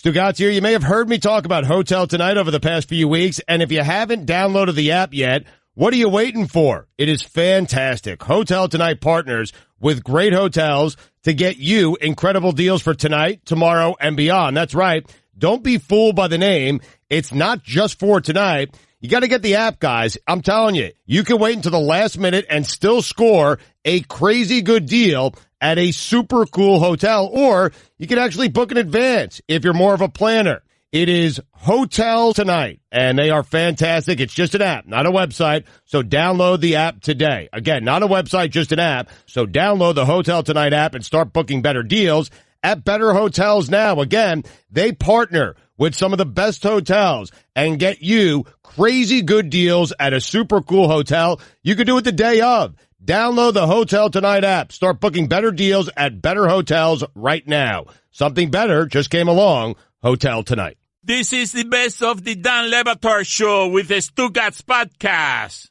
Stugotz here. You may have heard me talk about Hotel Tonight over the past few weeks, and if you haven't downloaded the app yet, what are you waiting for? It is fantastic. Hotel Tonight partners with great hotels to get you incredible deals for tonight, tomorrow, and beyond. That's right. Don't be fooled by the name. It's not just for tonight. You got to get the app, guys. I'm telling you, you can wait until the last minute and still score a crazy good deal at a super cool hotel, or you can actually book in advance if you're more of a planner. It is Hotel Tonight, and they are fantastic. It's just an app, not a website, so download the app today. Again, not a website, just an app, so download the Hotel Tonight app and start booking better deals at better hotels now. Again, they partner with some of the best hotels and get you crazy good deals at a super cool hotel. You can do it the day of. Download the Hotel Tonight app. Start booking better deals at better hotels right now. Something better just came along. Hotel Tonight. This is the best of the Dan Le Batard Show with the Stugotz podcast.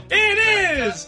It is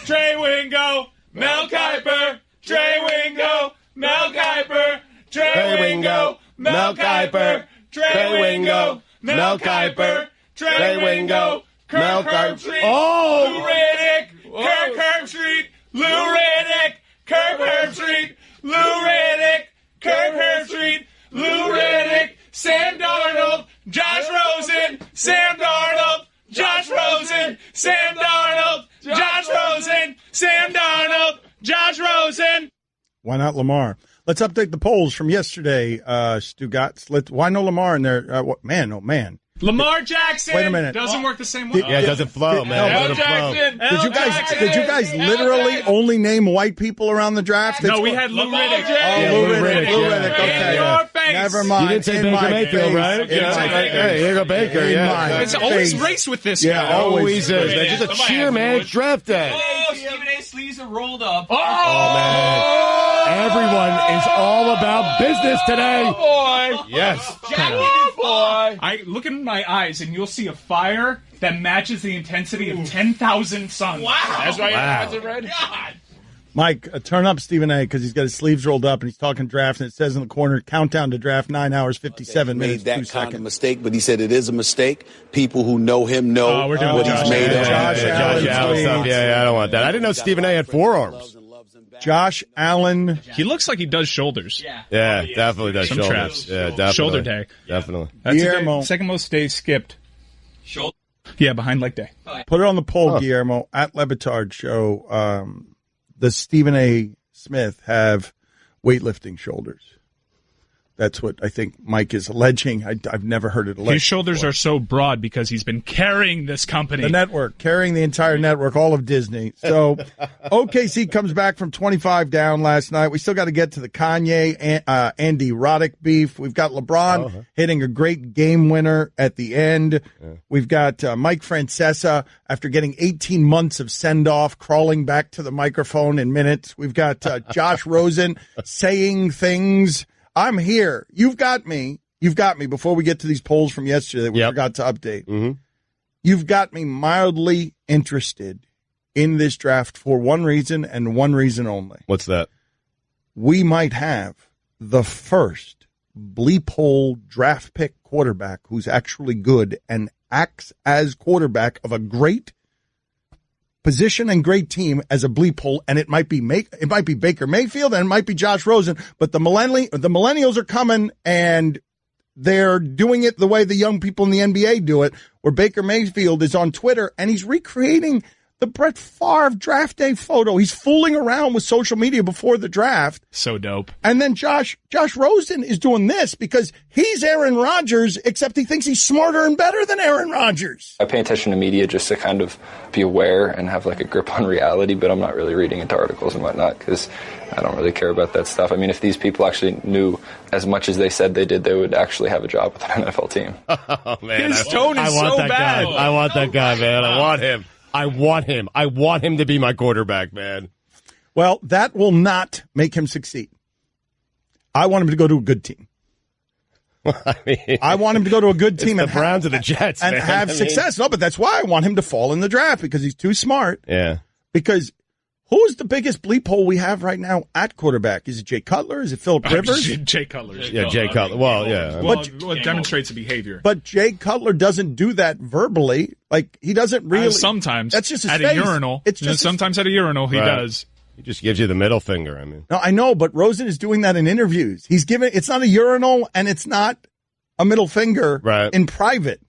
Trey Wingo, Mel Kiper, Trey Wingo, Mel Kiper, Trey Wingo, Mel Kiper, Trey Wingo, Mel Kiper, Trey Wingo, Kirk Herbstreit, Lou Riddick, Kirk Herbstreit, Lou Riddick, Kirk Herbstreit, Lou Riddick, Kirk Herbstreit, Lou Riddick, Sam Darnold, Josh Rosen, Sam Darnold, Josh Rosen, Sam Darnold, Josh Rosen, Sam Darnold, Josh Rosen. Why not Lamar? Let's update the polls from yesterday, Stugotz. Why no Lamar in there? Man, oh, man. Lamar Jackson. Wait a minute. Doesn't work the same way. Yeah, it doesn't flow, man. It doesn't flow. Did you guys literally only name white people around the draft? No, we had Lou Riddick. Lou Riddick. Okay. Your face. Never mind. You didn't say Baker Mayfield, right? Hey, here you go, Baker. Yeah. It's always race with this guy. Yeah, always is. It's just a cheer, man. It's draft day. Oh, Stephen A. sleeves are rolled up. Oh, man. Everyone is all about business today. Oh, boy. Yes. Boy. I look in my eyes and you'll see a fire that matches the intensity of 10,000 suns. Wow. That's why Wow. it's red. God. Mike, turn up Stephen A. because he's got his sleeves rolled up and he's talking draft, and it says in the corner, countdown to draft, 9 hours, 57 minutes, made that 2 kind seconds. of mistake, but he said it is a mistake. People who know him know we're doing what Josh he's made of. Josh Allen stuff. Yeah, I don't want that. I didn't know Stephen A. had forearms. Josh Allen. He looks like he does shoulders. Yeah, definitely does Some shoulders. traps. Yeah, definitely. Shoulder day. Definitely. That's Guillermo. second most days skipped. Shoulder. Yeah, behind leg day. Put it on the poll, Guillermo, at Le Batard Show. Does Stephen A. Smith have weightlifting shoulders? That's what I think Mike is alleging. I've never heard it alleged. His shoulders before. are so broad because he's been carrying this company. The network, carrying the entire network, all of Disney. So OKC comes back from 25 down last night. We still got to get to the Kanye and Andy Roddick beef. We've got LeBron hitting a great game winner at the end. We've got Mike Francesa, after getting 18 months of send-off, crawling back to the microphone in minutes. We've got Josh Rosen saying things. I'm here. You've got me. Before we get to these polls from yesterday that we forgot to update. Mm-hmm. You've got me mildly interested in this draft for one reason and one reason only. What's that? We might have the first bleep hole draft pick quarterback who's actually good and acts as quarterback of a great position and great team as a bleep hole, and it might be Baker Mayfield and it might be Josh Rosen, but the millennials are coming and they're doing it the way the young people in the NBA do it, where Baker Mayfield is on Twitter and he's recreating the Brett Favre draft day photo. He's fooling around with social media before the draft. So dope. And then Josh Rosen is doing this because he's Aaron Rodgers, except he thinks he's smarter and better than Aaron Rodgers. I pay attention to media just to kind of be aware and have like a grip on reality, but I'm not really reading into articles and whatnot because I don't really care about that stuff. I mean, if these people actually knew as much as they said they did, they would actually have a job with an NFL team. Oh, man. His tone is so bad. Guy. I want that guy, man. I want him. I want him to be my quarterback, man. Well, that will not make him succeed. I want him to go to a good team. I want him to go to a good team and the Browns or the Jets and man. have success. No, but that's why I want him to fall in the draft because he's too smart. Yeah. Because who's the biggest bleep hole we have right now at quarterback? Is it Jay Cutler? Is it Phillip Rivers? Jay Cutler. Jay Cutler. Well, yeah. Well, it demonstrates the behavior. But Jay Cutler doesn't do that verbally. Like, he doesn't really. Sometimes. That's just his at face. a urinal. It's just sometimes at a urinal he does. He just gives you the middle finger, I mean. No, I know, but Rosen is doing that in interviews. He's giving, it's not a urinal and it's not a middle finger in private.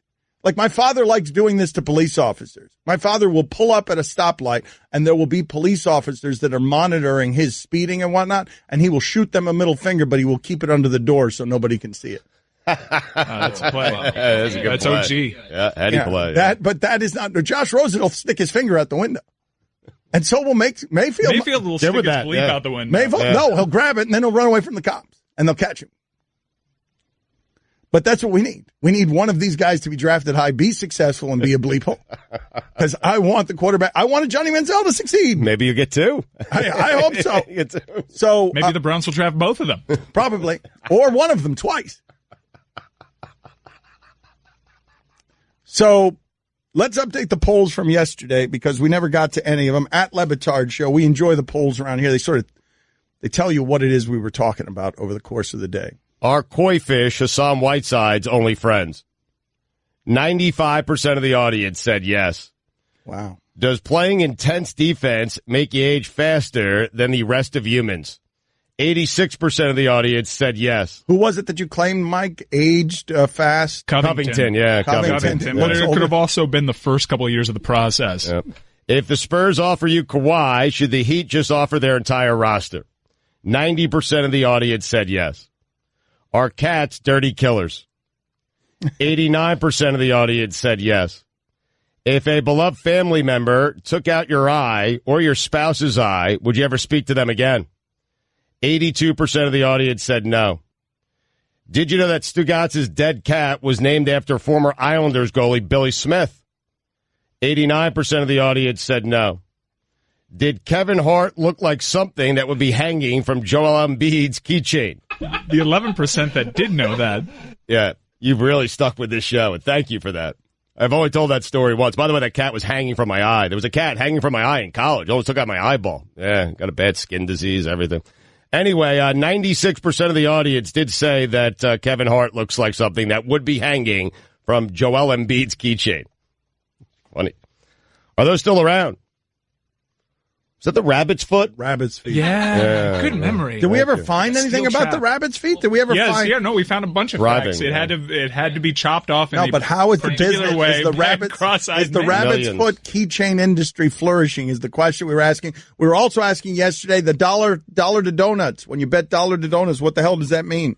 Like, my father likes doing this to police officers. My father will pull up at a stoplight and there will be police officers that are monitoring his speeding and whatnot, and he will shoot them a middle finger, but he will keep it under the door so nobody can see it. That's a play. That's a good play. OG. Yeah, Eddie play. Yeah. But that is not. Josh Rosen will stick his finger out the window. And so will Mayfield. Mayfield will stick his bleep out the window. No, he'll grab it and then he'll run away from the cops and they'll catch him. But that's what we need. We need one of these guys to be drafted high, be successful, and be a bleep hole. Because I want the quarterback. I wanted Johnny Manziel to succeed. Maybe you get two. I hope so. You get two. So maybe the Browns will draft both of them. Probably. Or one of them twice. So let's update the polls from yesterday because we never got to any of them. At Le Batard Show, we enjoy the polls around here. They tell you what it is we were talking about over the course of the day. Are koi fish Hassan Whiteside's only friends? 95% of the audience said yes. Wow. Does playing intense defense make you age faster than the rest of humans? 86% of the audience said yes. Who was it that you claimed, Mike, aged fast? Covington, yeah. Covington. But it could have also been the first couple of years of the process. Yep. If the Spurs offer you Kawhi, should the Heat just offer their entire roster? 90% of the audience said yes. Are cats dirty killers? 89% of the audience said yes. If a beloved family member took out your eye or your spouse's eye, would you ever speak to them again? 82% of the audience said no. Did you know that Stugotz's dead cat was named after former Islanders goalie Billy Smith? 89% of the audience said no. Did Kevin Hart look like something that would be hanging from Joel Embiid's keychain? The 11% that did know that. Yeah, you've really stuck with this show, and thank you for that. I've only told that story once. By the way, that cat was hanging from my eye. There was a cat hanging from my eye in college. Almost took out my eyeball. Yeah, got a bad skin disease, everything. Anyway, 96% of the audience did say that Kevin Hart looks like something that would be hanging from Joel Embiid's keychain. Funny. Are those still around? Is that the rabbit's foot? Rabbit's feet. Yeah. Good memory. Did we ever find anything about the rabbit's feet? Did we ever find? Yeah, no, we found a bunch of facts. It had to be chopped off in no, but how is the business way, is the rabbit's foot keychain industry flourishing is the question we were asking. We were also asking yesterday the dollar to donuts. When you bet dollar to donuts, what the hell does that mean?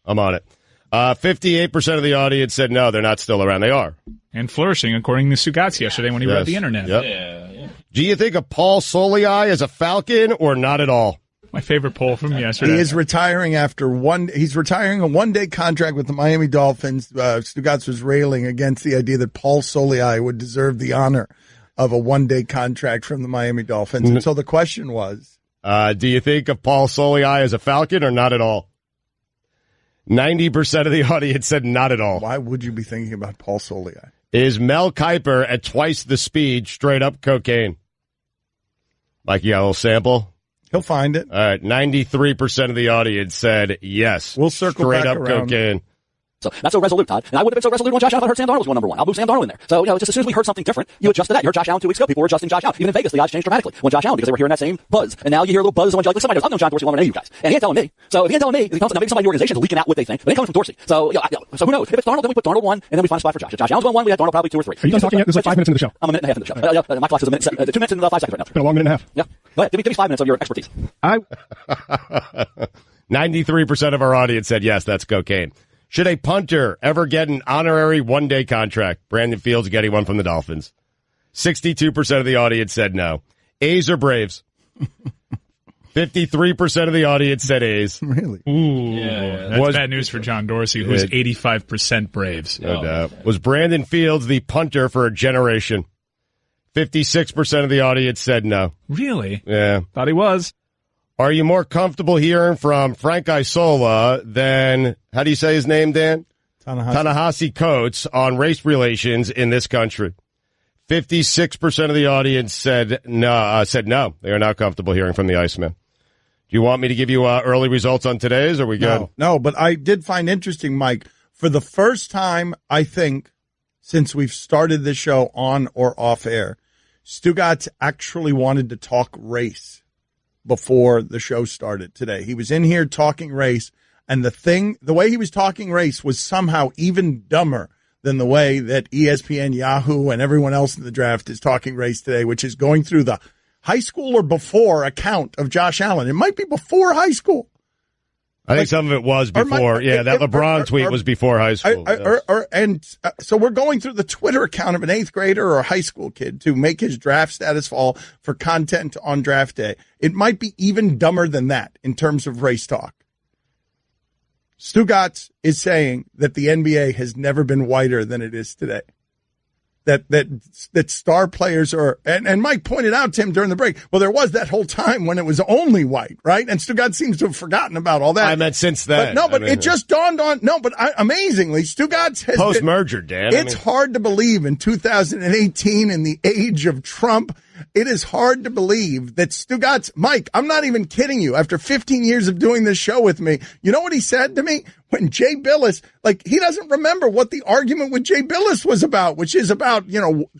I'm on it. 58% of the audience said no, they're not still around. They are. And flourishing, according to Stugotz yesterday when he read the internet. Yep. Yeah. Do you think of Paul Soliai as a Falcon or not at all? My favorite poll from yesterday. He is retiring he's retiring a one-day contract with the Miami Dolphins. Stugotz was railing against the idea that Paul Soliai would deserve the honor of a one-day contract from the Miami Dolphins. And so the question was, do you think of Paul Soliai as a Falcon or not at all? 90% of the audience said not at all. Why would you be thinking about Paul Soliai? Is Mel Kiper at twice the speed straight up cocaine? Like, yeah, a little sample? He'll find it. All right, 93% of the audience said yes. We'll circle straight back up around. cocaine. So that's so resolute, Todd. And I would have been so resolute when Josh Allen heard Sam Darnold was number one. I'll move Sam Darnold in there. So, just as soon as we heard something different, you adjust to that. You heard Josh Allen 2 weeks ago. People were adjusting Josh Allen. Even in Vegas, the odds changed dramatically when Josh Allen, because they were hearing that same buzz. And now you hear a little buzz when like somebody knows. I've known John Dorsey longer than you guys. And he ain't telling me. So if he ain't telling me, now maybe somebody in the organization is leaking out what they think. But it ain't coming from Dorsey. So, so who knows? If it's Darnold, then we put Darnold 1, and then we find a spot for Josh. If Josh Allen's going 1, we have Darnold probably 2 or 3. Are you done talking yet? There's like 5 minutes into the show. I'm a minute and a half into the show. My clock says 2 minutes and 5 seconds right now. It's been a long minute and a half. Yeah. Go ahead. Give me 5 minutes of your expertise. 93% of our audience said yes, that's cocaine. Should a punter ever get an honorary one-day contract? Brandon Fields getting one from the Dolphins. 62% of the audience said no. A's or Braves? 53% of the audience said A's. Really? Ooh, that's bad news for John Dorsey, who's 85% Braves. No doubt. Was Brandon Fields the punter for a generation? 56% of the audience said no. Really? Yeah. Thought he was. Are you more comfortable hearing from Frank Isola than, how do you say his name, Dan? Ta-Nehisi Coates on race relations in this country? 56% of the audience said no. They are not comfortable hearing from the Iceman. Do you want me to give you early results on today's, or are we good? No, but I did find interesting, Mike, for the first time, I think, since we've started the show on or off air, Stugotz actually wanted to talk race before the show started today. He was in here talking race, and the way he was talking race was somehow even dumber than the way that ESPN, Yahoo, and everyone else in the draft is talking race today, which is going through the high school or before account of Josh Allen. It might be before high school. I think some of it was before. That LeBron tweet was before high school. So we're going through the Twitter account of an 8th grader or a high school kid to make his draft status fall for content on draft day. It might be even dumber than that in terms of race talk. Stugotz is saying that the NBA has never been whiter than it is today. That star players are, and Mike pointed out to him during the break, well, there was that whole time when it was only white, right? And Stugotz seems to have forgotten about all that. I meant since then. It just dawned on, amazingly, Stugotz has post-merger, Dan. It's hard to believe in 2018, in the age of Trump, it is hard to believe that Stugotz, Mike, I'm not even kidding you. After 15 years of doing this show with me, you know what he said to me? When Jay Billis, he doesn't remember what the argument with Jay Billis was about, which is about,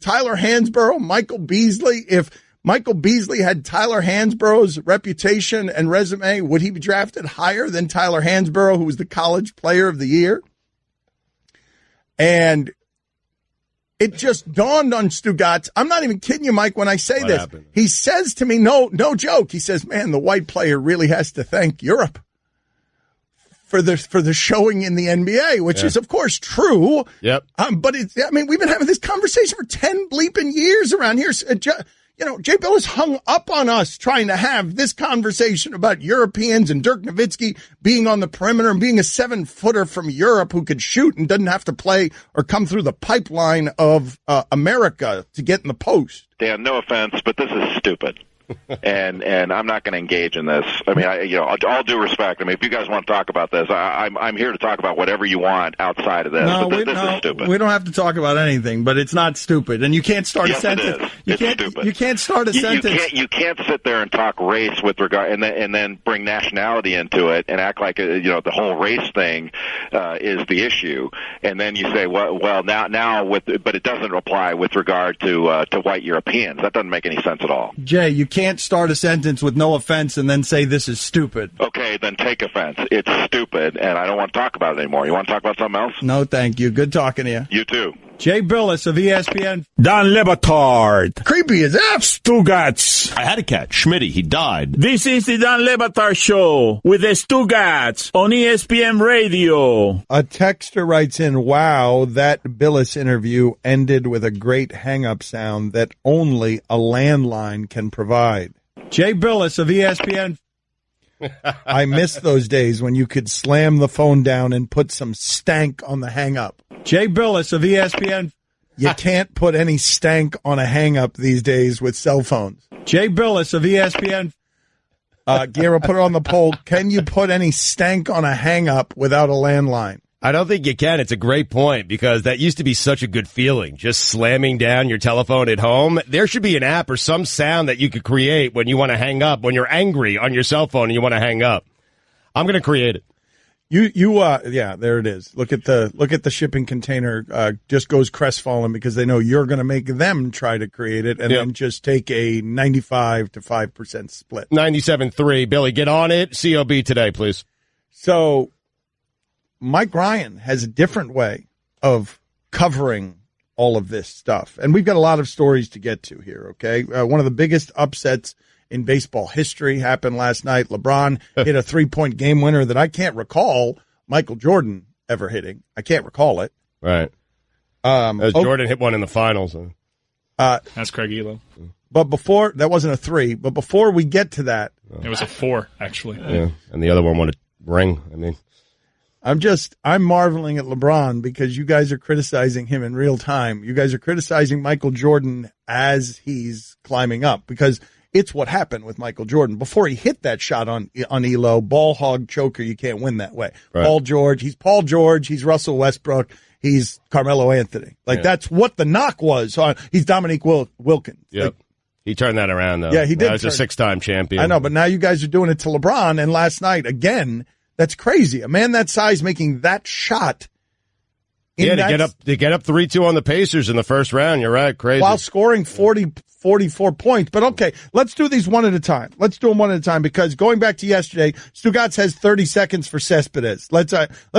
Tyler Hansborough, Michael Beasley. If Michael Beasley had Tyler Hansborough's reputation and resume, would he be drafted higher than Tyler Hansborough, who was the college player of the year? And it just dawned on Stugotz. I'm not even kidding you, Mike, when I say this. Happened? He says to me, no joke. He says, man, the white player really has to thank Europe for the showing in the NBA, which is, of course, true. Yep. But we've been having this conversation for 10 bleeping years around here. Jay Billis hung up on us trying to have this conversation about Europeans and Dirk Nowitzki being on the perimeter and being a 7-footer from Europe who could shoot and doesn't have to play or come through the pipeline of America to get in the post. Dan, no offense, but this is stupid. and I'm not going to engage in this. I mean, all due respect. I mean, if you guys want to talk about this, I'm here to talk about whatever you want outside of this. This is stupid. We don't have to talk about anything, but it's not stupid. And you can't start a sentence. It is. It's stupid. You can't start a sentence. You can't sit there and talk race with regard, and then bring nationality into it and act like the whole race thing is the issue. And then you say, well, now but it doesn't apply with regard to white Europeans. That doesn't make any sense at all. Jay, you can't start a sentence with no offense and then say this is stupid. Okay, then take offense. It's stupid, and I don't want to talk about it anymore. You want to talk about something else? No, thank you. Good talking to you. You too. Jay Billis of ESPN. Dan Le Batard. Creepy as F. Stugotz. I had a cat, Schmitty. He died. This is the Dan Le Batard Show with the Stugotz on ESPN Radio. A texter writes in, wow, that Billis interview ended with a great hang-up sound that only a landline can provide. Jay Billis of ESPN. I miss those days when you could slam the phone down and put some stank on the hang-up. Jay Billis of ESPN. You can't put any stank on a hang-up these days with cell phones. Jay Billis of ESPN. Guerra, put it on the poll. Can you put any stank on a hang-up without a landline? I don't think you can. It's a great point because that used to be such a good feeling, just slamming down your telephone at home. There should be an app or some sound that you could create when you want to hang up, when you're angry on your cell phone and you want to hang up. I'm going to create it. Yeah, there it is. Look at the shipping container, just goes crestfallen because they know you're going to make them try to create it and then just take a 95 to 5% split. 97.3. Billy, get on it. COB today, please. So Mike Ryan has a different way of covering all of this stuff. And we've got a lot of stories to get to here, okay? One of the biggest upsets in baseball history happened last night. LeBron hit a 3-point game winner that I can't recall Michael Jordan ever hitting. I can't recall it. Right. Jordan hit one in the finals. That's Craig Elo. But before, that wasn't a 3, but before we get to that. It was a 4, actually. Yeah, and the other one won a ring. I mean. I'm marveling at LeBron because you guys are criticizing him in real time. You guys are criticizing Michael Jordan as he's climbing up because it's what happened with Michael Jordan. Before he hit that shot on Elo, ball hog choker, you can't win that way. Right. He's Paul George, he's Russell Westbrook, he's Carmelo Anthony. That's what the knock was. He's Dominique Wilkins. Yep. He turned that around, though. Yeah, he did. He's a 6-time champion. I know, but now you guys are doing it to LeBron, and last night, again, that's crazy. A man that size making that shot. To get up 3-2 on the Pacers in the first round. You're right. Crazy. While scoring 44 points. But okay, let's do these one at a time. Let's do them one at a time because going back to yesterday, Stugotz has 30 seconds for Cespedes. Let's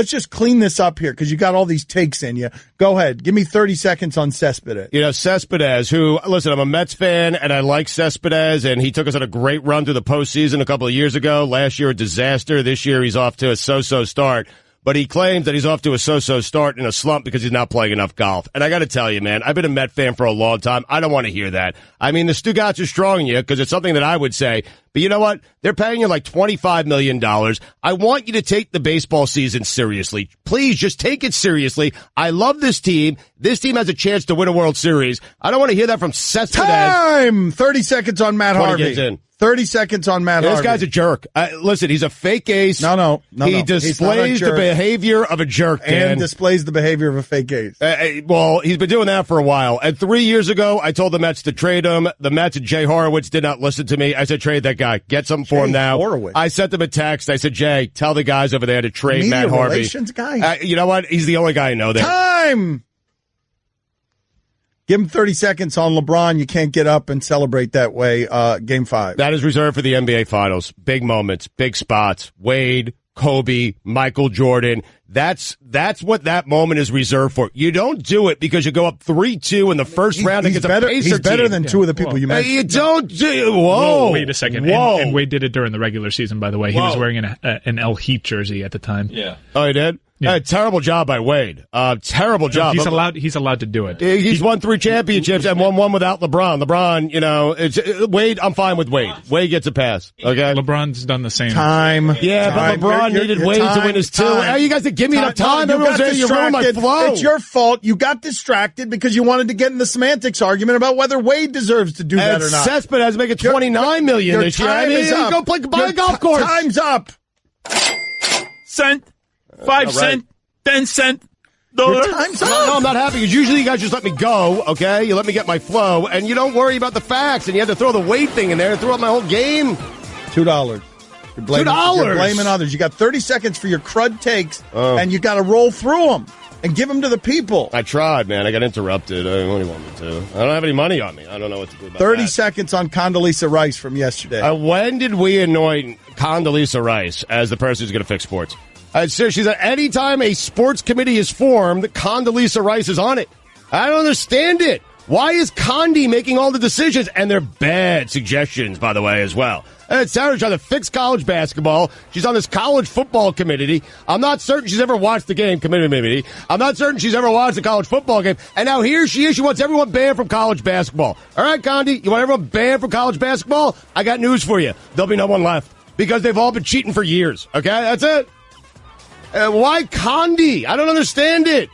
just clean this up here because you got all these takes in you. Go ahead. Give me 30 seconds on Cespedes. Cespedes, who, listen, I'm a Mets fan and I like Cespedes, and he took us on a great run through the postseason a couple of years ago. Last year, a disaster. This year, he's off to a so-so start. But he claims that he's off to a so-so start in a slump because he's not playing enough golf. And I got to tell you, man, I've been a Met fan for a long time. I don't want to hear that. I mean, the Stugotz are strong in you because it's something that I would say. But you know what? They're paying you like $25 million. I want you to take the baseball season seriously. Please just take it seriously. I love this team. This team has a chance to win a World Series. I don't want to hear that from Cespedes. Time! 30 seconds on Matt Harvey. Gets in. 30 seconds on Matt Harvey. This guy's a jerk. Listen, he's a fake ace. No. He displays the behavior of a jerk, Dan. And displays the behavior of a fake ace. Well, he's been doing that for a while. And 3 years ago, I told the Mets to trade him. The Mets and Jay Horowitz did not listen to me. I said, trade that guy. Get something for him now. Horowitz. I sent them a text. I said, Jay, tell the guys over there to trade Matt Harvey. Relations guy? You know what? He's the only guy I know there. Time! Give him 30 seconds on LeBron. You can't get up and celebrate that way. Game 5. That is reserved for the NBA Finals. Big moments, big spots. Wade, Kobe, Michael Jordan. That's what that moment is reserved for. You don't do it because you go up 3-2 in the first round against a Pacer team. He's better than two of the people you mentioned. You don't do. Whoa! Wait a second. Whoa! And Wade did it during the regular season, by the way. He was wearing an El Heat jersey at the time. Yeah. Oh, he did? Yeah. Terrible job by Wade. Terrible job. He's allowed to do it. He's won 3 championships and won one without LeBron. LeBron, Wade, I'm fine with Wade. Wade gets a pass. Okay. LeBron's done the same. Time. Yeah, time. but LeBron needed Wade to win his 2. You guys didn't give me enough time. Everyone's ready to ruin my flow. It's your fault. You got distracted because you wanted to get in the semantics argument about whether Wade deserves to do that or not. Cespedes making $29 million this year. I mean, go buy a golf course. Time's up. Cent, 5 cent, 10 cent. Your time's up. No, I'm not happy because usually you guys just let me go, okay? You let me get my flow, and you don't worry about the facts, and you had to throw the weight thing in there and throw out my whole game. $2. You're blaming others. You got 30 seconds for your crud takes, and you got to roll through them and give them to the people. I tried, man. I got interrupted. What do you want me to? I don't have any money on me. I don't know what to do about 30 that. seconds on Condoleezza Rice from yesterday. When did we anoint Condoleezza Rice as the person who's going to fix sports? She said, anytime a sports committee is formed, Condoleezza Rice is on it. I don't understand it. Why is Condi making all the decisions? And they're bad suggestions, by the way, as well. Sarah's trying to fix college basketball. She's on this college football committee. I'm not certain she's ever watched the game committee. I'm not certain she's ever watched the college football game. And now here she is. She wants everyone banned from college basketball. All right, Condi, you want everyone banned from college basketball? I got news for you. There'll be no one left because they've all been cheating for years. Okay, that's it. Why Condi? I don't understand it.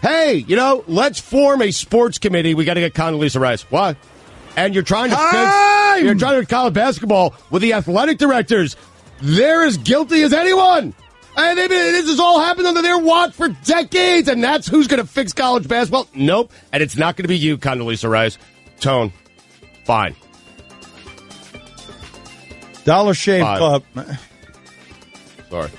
Hey, let's form a sports committee. We got to get Condoleezza Rice. Why? And you're trying to fix college basketball with the athletic directors. They're as guilty as anyone. And this has all happened under their watch for decades, and that's who's going to fix college basketball? Nope. And it's not going to be you, Condoleezza Rice. Tone. Fine. Dollar Shave Club. Sorry.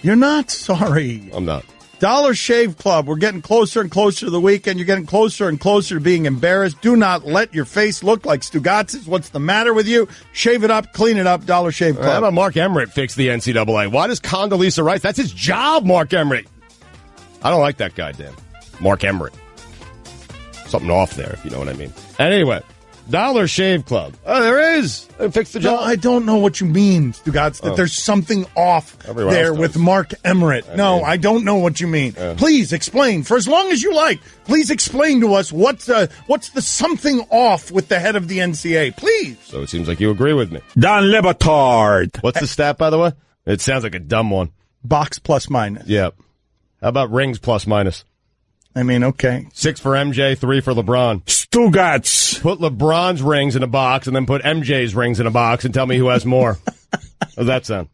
You're not sorry. I'm not. Dollar Shave Club. We're getting closer and closer to the weekend. You're getting closer and closer to being embarrassed. Do not let your face look like Stugotz's. What's the matter with you? Shave it up, clean it up. Dollar Shave Club. How about Mark Emmert fix the NCAA? Why does Condoleezza Rice? That's his job, Mark Emmert. I don't like that guy, Dan. Mark Emmert. Something off there, if you know what I mean. Anyway, Dollar Shave Club. Oh, there is. Fix the job. No, I don't know what you mean, Stugotz, that there's something off there with Mark Emmert. I don't know what you mean. Please explain. For as long as you like, please explain to us what's the something off with the head of the NCAA. Please. So it seems like you agree with me. Dan Le Batard. What's the stat, by the way? It sounds like a dumb one. Box plus minus. Yep. How about rings plus minus? I mean, okay. 6 for MJ, 3 for LeBron. Stugotz. Put LeBron's rings in a box and then put MJ's rings in a box and tell me who has more. How's that sound?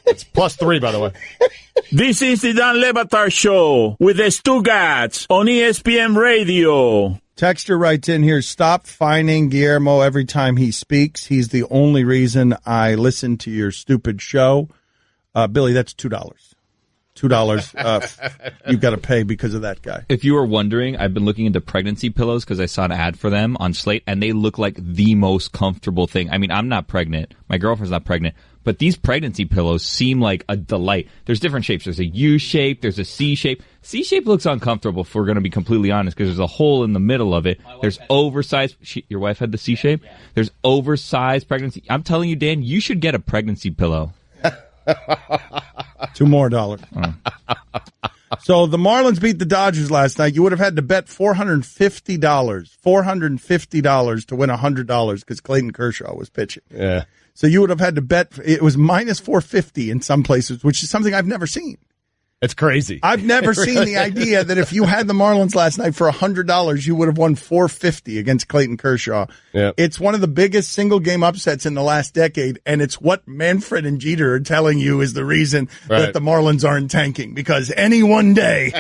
It's plus 3, by the way. This is the Dan Le Batard Show with the Stugotz on ESPN Radio. Texter writes in here, stop fining Guillermo every time he speaks. He's the only reason I listen to your stupid show. Billy, that's $2. $2 you've got to pay because of that guy. If you were wondering, I've been looking into pregnancy pillows because I saw an ad for them on Slate, and they look like the most comfortable thing. I mean, I'm not pregnant. My girlfriend's not pregnant. But these pregnancy pillows seem like a delight. There's different shapes. There's a U shape. There's a C shape. C shape looks uncomfortable, if we're going to be completely honest, because there's a hole in the middle of it. There's oversized. Your wife had the C shape? Yeah. There's oversized pregnancy. I'm telling you, Dan, you should get a pregnancy pillow. $2 more. So the Marlins beat the Dodgers last night. You would have had to bet $450 to win $100 because Clayton Kershaw was pitching. Yeah. So you would have had to bet, it was minus 450 in some places, which is something I've never seen. It's crazy. I've never seen the idea that if you had the Marlins last night for $100, you would have won $450 against Clayton Kershaw. Yep. It's one of the biggest single game upsets in the last decade, and it's what Manfred and Jeter are telling you is the reason that the Marlins aren't tanking. Because any one day,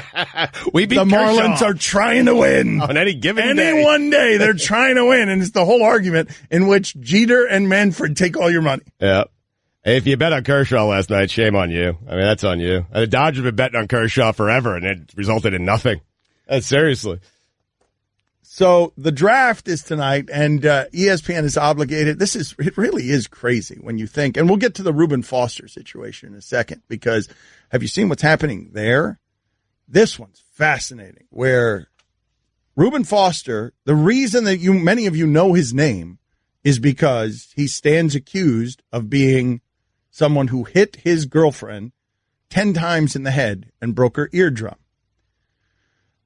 we beat the Kershaw. Marlins are trying to win. On any given day. Any one day, they're trying to win, and it's the whole argument in which Jeter and Manfred take all your money. Yeah. If you bet on Kershaw last night, shame on you. I mean, that's on you. The Dodgers have been betting on Kershaw forever, and it resulted in nothing. Seriously. So the draft is tonight, and ESPN is obligated. It really is crazy when you think, and we'll get to the Reuben Foster situation in a second, because have you seen what's happening there? This one's fascinating, where Reuben Foster, the reason that many of you know his name is because he stands accused of being someone who hit his girlfriend 10 times in the head and broke her eardrum.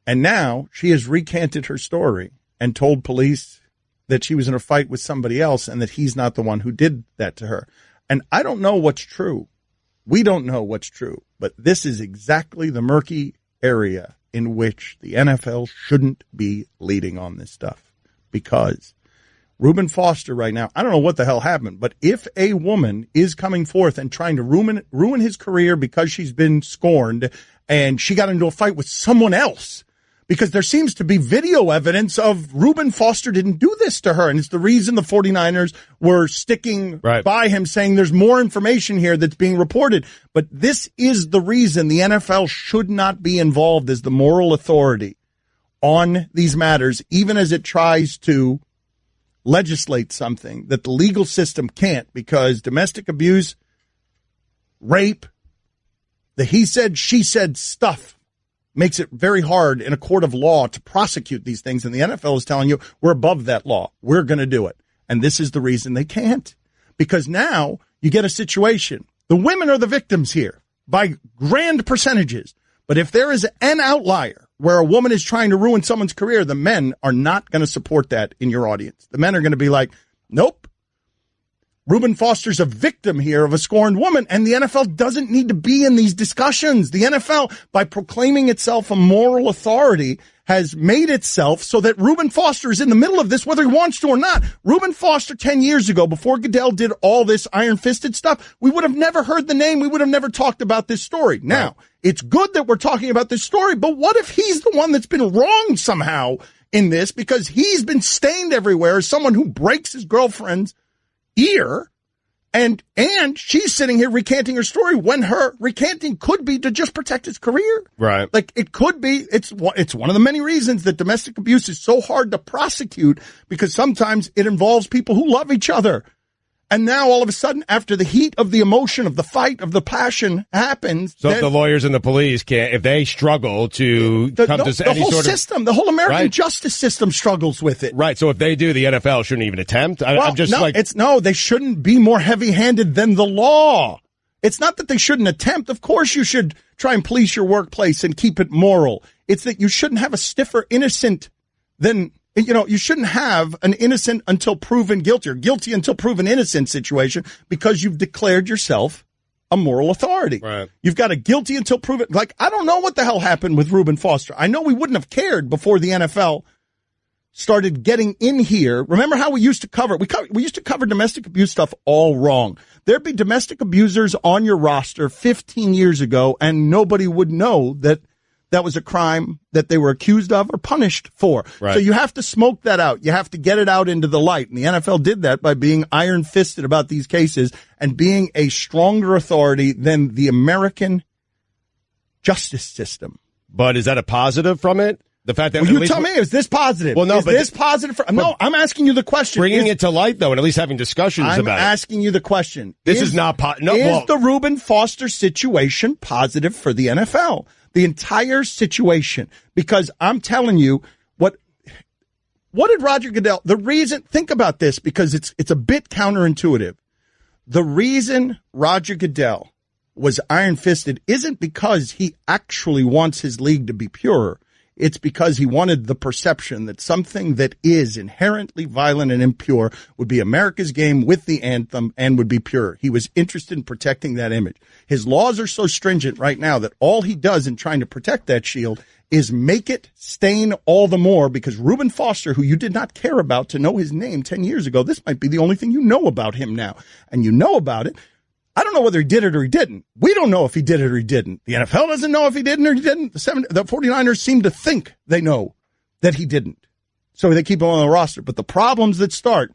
And now she has recanted her story and told police that she was in a fight with somebody else and that he's not the one who did that to her. And I don't know what's true. We don't know what's true. But this is exactly the murky area in which the NFL shouldn't be leading on this stuff. Because Reuben Foster right now, I don't know what the hell happened, but if a woman is coming forth and trying to ruin his career because she's been scorned and she got into a fight with someone else, because there seems to be video evidence of Reuben Foster didn't do this to her, and it's the reason the 49ers were sticking by him, saying there's more information here that's being reported. But this is the reason the NFL should not be involved as the moral authority on these matters, even as it tries to legislate something that the legal system can't, because domestic abuse, rape, the he said, she said stuff makes it very hard in a court of law to prosecute these things. And the NFL is telling you, we're above that law. We're going to do it. And this is the reason they can't, because now you get a situation. The women are the victims here by grand percentages. But if there is an outlier where a woman is trying to ruin someone's career, the men are not going to support that in your audience. The men are going to be like, nope. Reuben Foster's a victim here of a scorned woman, and the NFL doesn't need to be in these discussions. The NFL, by proclaiming itself a moral authority, has made itself so that Reuben Foster is in the middle of this, whether he wants to or not. Reuben Foster 10 years ago, before Goodell did all this iron-fisted stuff, we would have never heard the name. We would have never talked about this story. Now, it's good that we're talking about this story, but what if he's the one that's been wronged somehow in this, because he's been stained everywhere as someone who breaks his girlfriend's ear And she's sitting here recanting her story when her recanting could be to just protect his career. Right. Like, it could be. It's one of the many reasons that domestic abuse is so hard to prosecute, because sometimes it involves people who love each other. And now, all of a sudden, after the heat of the emotion, of the fight, of the passion happens. So if the lawyers and the police if they struggle to come to any sort of system, the whole American justice system struggles with it. Right. So if they do, the NFL shouldn't even attempt. They shouldn't be more heavy-handed than the law. It's not that they shouldn't attempt. Of course, you should try and police your workplace and keep it moral. It's that you shouldn't have a stiffer innocent than. You shouldn't have an innocent until proven guilty or guilty until proven innocent situation, because you've declared yourself a moral authority. Right. You've got a guilty until proven. Like, I don't know what the hell happened with Reuben Foster. I know we wouldn't have cared before the NFL started getting in here. Remember how we used to cover? We used to cover domestic abuse stuff all wrong. There'd be domestic abusers on your roster 15 years ago, and nobody would know that was a crime that they were accused of or punished for. Right. So you have to smoke that out. You have to get it out into the light. And the NFL did that by being iron-fisted about these cases and being a stronger authority than the American justice system. But is that a positive from it? The fact that you tell me, is this positive? Well, no, is this positive? No, I'm asking you the question. Bringing it to light, though, and at least having discussions about it. I'm asking you the question. This is not positive. Is the Reuben Foster situation positive for the NFL? The entire situation, because I'm telling you, what did Roger Goodell, think about this, because it's a bit counterintuitive. The reason Roger Goodell was iron-fisted isn't because he actually wants his league to be pure. It's because he wanted the perception that something that is inherently violent and impure would be America's game with the anthem and would be pure. He was interested in protecting that image. His laws are so stringent right now that all he does in trying to protect that shield is make it stain all the more, because Reuben Foster, who you did not care about to know his name 10 years ago, this might be the only thing you know about him now. And you know about it. I don't know whether he did it or he didn't. We don't know if he did it or he didn't. The NFL doesn't know if he did it or he didn't. The 49ers seem to think they know that he didn't. So they keep him on the roster. But the problems that start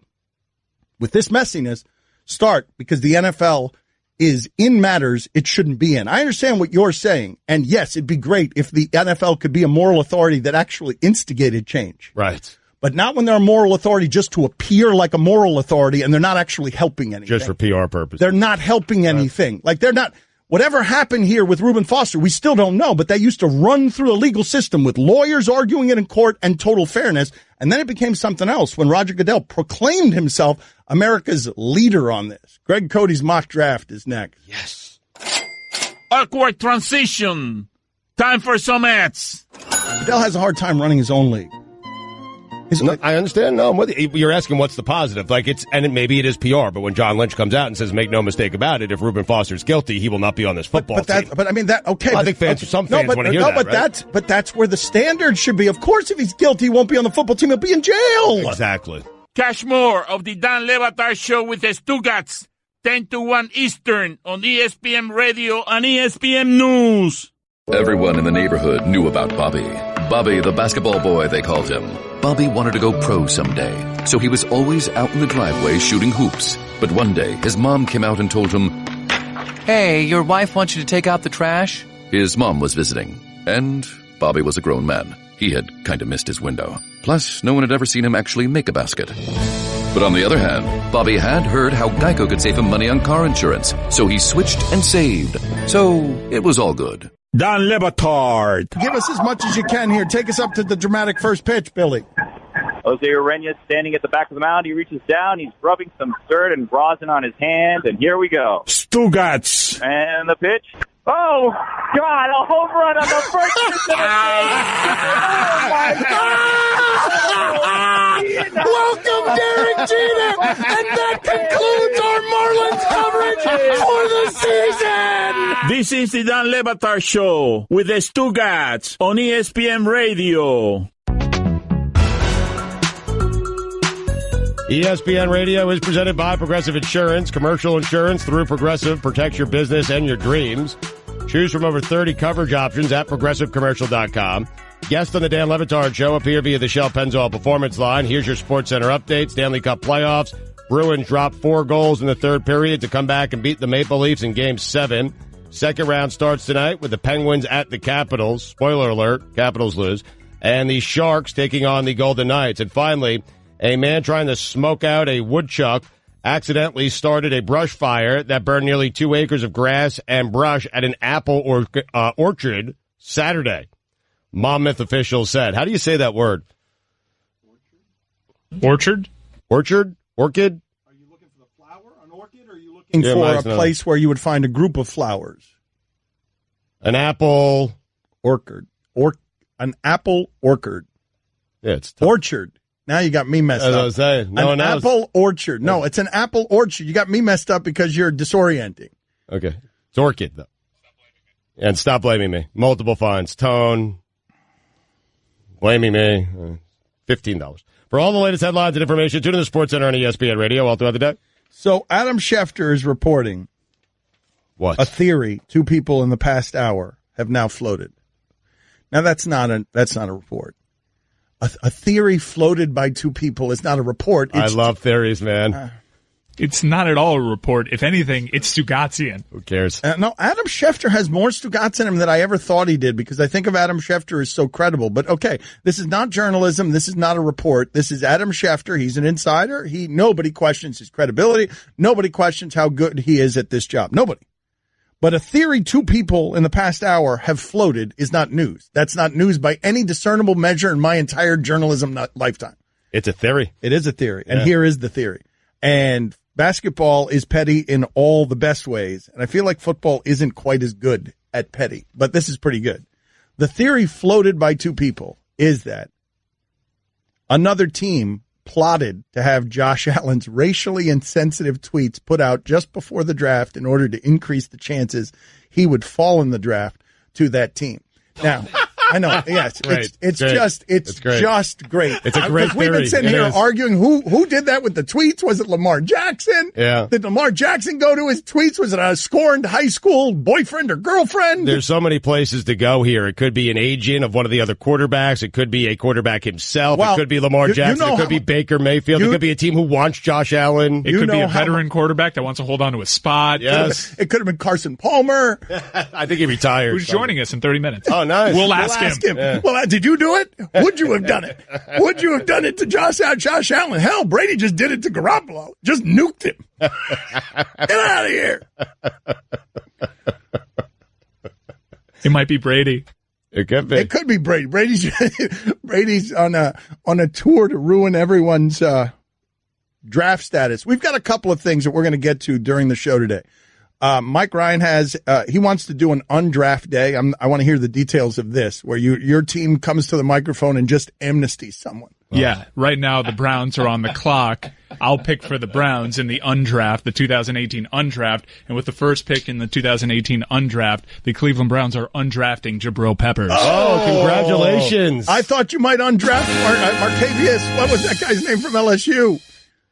with this messiness start because the NFL is in matters it shouldn't be in. I understand what you're saying. And yes, it'd be great if the NFL could be a moral authority that actually instigated change. Right. But not when they're a moral authority just to appear like a moral authority and they're not actually helping anything. Just for PR purposes. They're not helping anything. Right. Like, they're not. Whatever happened here with Reuben Foster, we still don't know, but they used to run through the legal system with lawyers arguing it in court and total fairness. And then it became something else when Roger Goodell proclaimed himself America's leader on this. Greg Cody's mock draft is next. Yes. Awkward transition. Time for some ads. Goodell has a hard time running his own league. I understand. No, I'm with you. You're asking what's the positive. Maybe it is PR, but when John Lynch comes out and says, make no mistake about it, if Reuben Foster's guilty, he will not be on this football team. I think some fans want to hear that, right? But that's where the standard should be. Of course, if he's guilty, he won't be on the football team. He'll be in jail. Exactly. Catch more of the Dan Le Batard Show with the Stugotz, 10 to 1 Eastern on ESPN Radio and ESPN News. Everyone in the neighborhood knew about Bobby. Bobby, the basketball boy, they called him. Bobby wanted to go pro someday, so he was always out in the driveway shooting hoops. But one day, his mom came out and told him, "Hey, your wife wants you to take out the trash?" His mom was visiting, and Bobby was a grown man. He had kind of missed his window. Plus, no one had ever seen him actually make a basket. But on the other hand, Bobby had heard how Geico could save him money on car insurance, so he switched and saved. So it was all good. Dan Le Batard. Give us as much as you can here. Take us up to the dramatic first pitch, Billy. Jose Ureña standing at the back of the mound. He reaches down. He's rubbing some dirt and rosin on his hand, and here we go. Stugotz. And the pitch. Oh, God, a home run on the first pitch of the game. Oh, my God. Welcome, Derek Jeter. And that concludes our Marlins coverage for the season. This is the Dan Le Batard Show with the Stugotz on ESPN Radio. ESPN Radio is presented by Progressive Insurance. Commercial insurance through Progressive protects your business and your dreams. Choose from over 30 coverage options at ProgressiveCommercial.com. Guests on the Dan Le Batard Show appear via the Shell Pennzoil Performance Line. Here's your SportsCenter update. Stanley Cup playoffs. Bruins dropped 4 goals in the third period to come back and beat the Maple Leafs in Game 7. Second round starts tonight with the Penguins at the Capitals. Spoiler alert, Capitals lose. And the Sharks taking on the Golden Knights. And finally, a man trying to smoke out a woodchuck accidentally started a brush fire that burned nearly 2 acres of grass and brush at an apple orchard Saturday. Monmouth officials said. How do you say that word? Orchard? Orchard? Orchid? Are you looking for the flower, an orchid, or are you looking for a place where you would find a group of flowers? An apple orchard. An apple orchard. Yeah, it's orchard. Now you got me messed up. I was saying. No an apple orchard. No, it's an apple orchard. You got me messed up because you're disorienting. Okay. It's orchid, though. And stop blaming me. Multiple fines. Tone. Blaming me. $15. For all the latest headlines and information, tune in to the SportsCenter on ESPN Radio all throughout the day. So Adam Schefter is reporting what? A theory 2 people in the past hour have now floated. Now that's not a report. A theory floated by 2 people is not a report. I love theories, man. It's not at all a report. If anything, it's Stugotzian. Who cares? No, Adam Schefter has more Stugotz in him than I ever thought he did because I think of Adam Schefter as so credible. But okay, this is not journalism. This is not a report. This is Adam Schefter. He's an insider. Nobody questions his credibility. Nobody questions how good he is at this job. Nobody. But a theory 2 people in the past hour have floated is not news. That's not news by any discernible measure in my entire journalism lifetime. It's a theory. It is a theory. And here is the theory. And basketball is petty in all the best ways. And I feel like football isn't quite as good at petty, but this is pretty good. The theory floated by 2 people is that another team plotted to have Josh Allen's racially insensitive tweets put out just before the draft in order to increase the chances he would fall in the draft to that team. Now, I know, yes, it's just great. It's a great theory. We've been sitting here arguing who did that with the tweets. Was it Lamar Jackson? Yeah. Did Lamar Jackson go to his tweets? Was it a scorned high school boyfriend or girlfriend? There's so many places to go here. It could be an agent of one of the other quarterbacks. It could be a quarterback himself. Well, it could be Lamar Jackson. It could be Baker Mayfield. It could be a team who wants Josh Allen. It could be a veteran quarterback that wants to hold on to a spot. Yes. It could have been Carson Palmer. I think he retired. Who's joining us in 30 minutes? Oh, nice. We'll ask him. Yeah. Well, did you do it? Would you have done it? Would you have done it to Josh Allen? Hell, Brady just did it to Garoppolo. Just nuked him. Get out of here. It might be Brady. It could be. It could be Brady. Brady's on a tour to ruin everyone's draft status. We've got a couple of things that we're going to get to during the show today. Mike Ryan he wants to do an undraft day. I want to hear the details of this, where your team comes to the microphone and just amnesties someone. Yeah, right now the Browns are on the clock. I'll pick for the Browns in the undraft, the 2018 undraft, and with the first pick in the 2018 undraft, the Cleveland Browns are undrafting Jabril Peppers. Oh, congratulations. I thought you might undraft Martavius. What was that guy's name from LSU?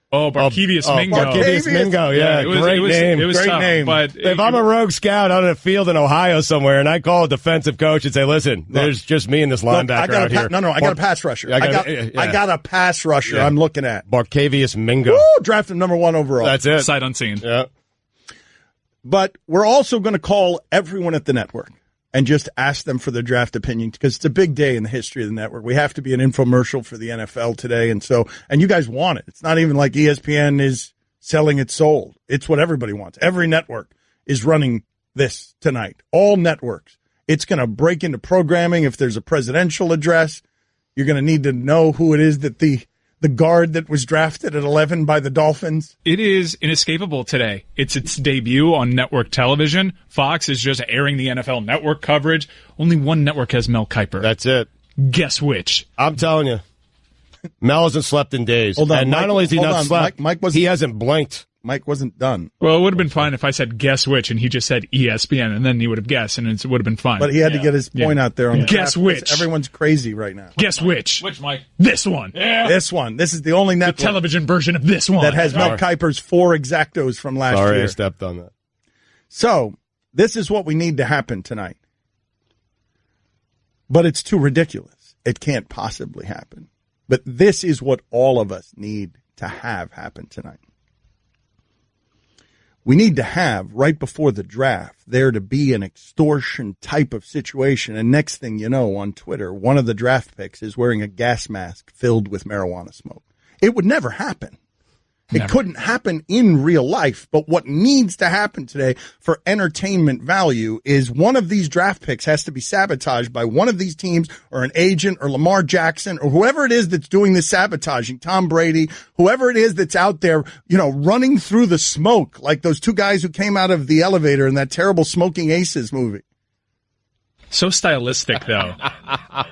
Oh, Barkevius Mingo. Barkevius Mingo, yeah. Great name. It was Great tough, name. but if I'm a rogue scout out on a field in Ohio somewhere and I call a defensive coach and say, listen, there's just me and this linebacker out here. No, I got a pass rusher. I got a pass rusher I'm looking at. Barkevius Mingo. Woo, draft him number 1 overall. That's it. Sight unseen. Yeah. But we're also going to call everyone at the network and just ask them for their draft opinion because it's a big day in the history of the network. We have to be an infomercial for the NFL today. And you guys want it. It's not even like ESPN is selling its soul. It's what everybody wants. Every network is running this tonight. All networks. It's going to break into programming. If there's a presidential address, you're going to need to know who it is that the guard that was drafted at 11 by the Dolphins. It is inescapable today. It's its debut on network television. Fox is just airing the NFL network coverage. Only one network has Mel Kiper. That's it. Guess which? I'm telling you. Mel hasn't slept in days. Hold on, and not only has he not slept, he hasn't blinked. Mike wasn't done. Well, it would have been fine if I said guess which and he just said ESPN and then he would have guessed and it would have been fine. But he had to get his point out there on the guess which. Everyone's crazy right now. Guess which. Which, Mike? This one. Yeah. This one. This is the only network. The television version of this one. That has Mel Kiper's 4 exactos from last year. Sorry, I stepped on that. So, this is what we need to happen tonight. But it's too ridiculous. It can't possibly happen. But this is what all of us need to have happen tonight. we need to have right before the draft there to be an extortion type of situation. And next thing you know, on Twitter, one of the draft picks is wearing a gas mask filled with marijuana smoke. It would never happen. It couldn't happen in real life, but what needs to happen today for entertainment value is one of these draft picks has to be sabotaged by one of these teams or an agent or Lamar Jackson or whoever it is that's doing this sabotaging, Tom Brady, whoever it is that's out there, running through the smoke like those two guys who came out of the elevator in that terrible Smoking Aces movie. So stylistic, though.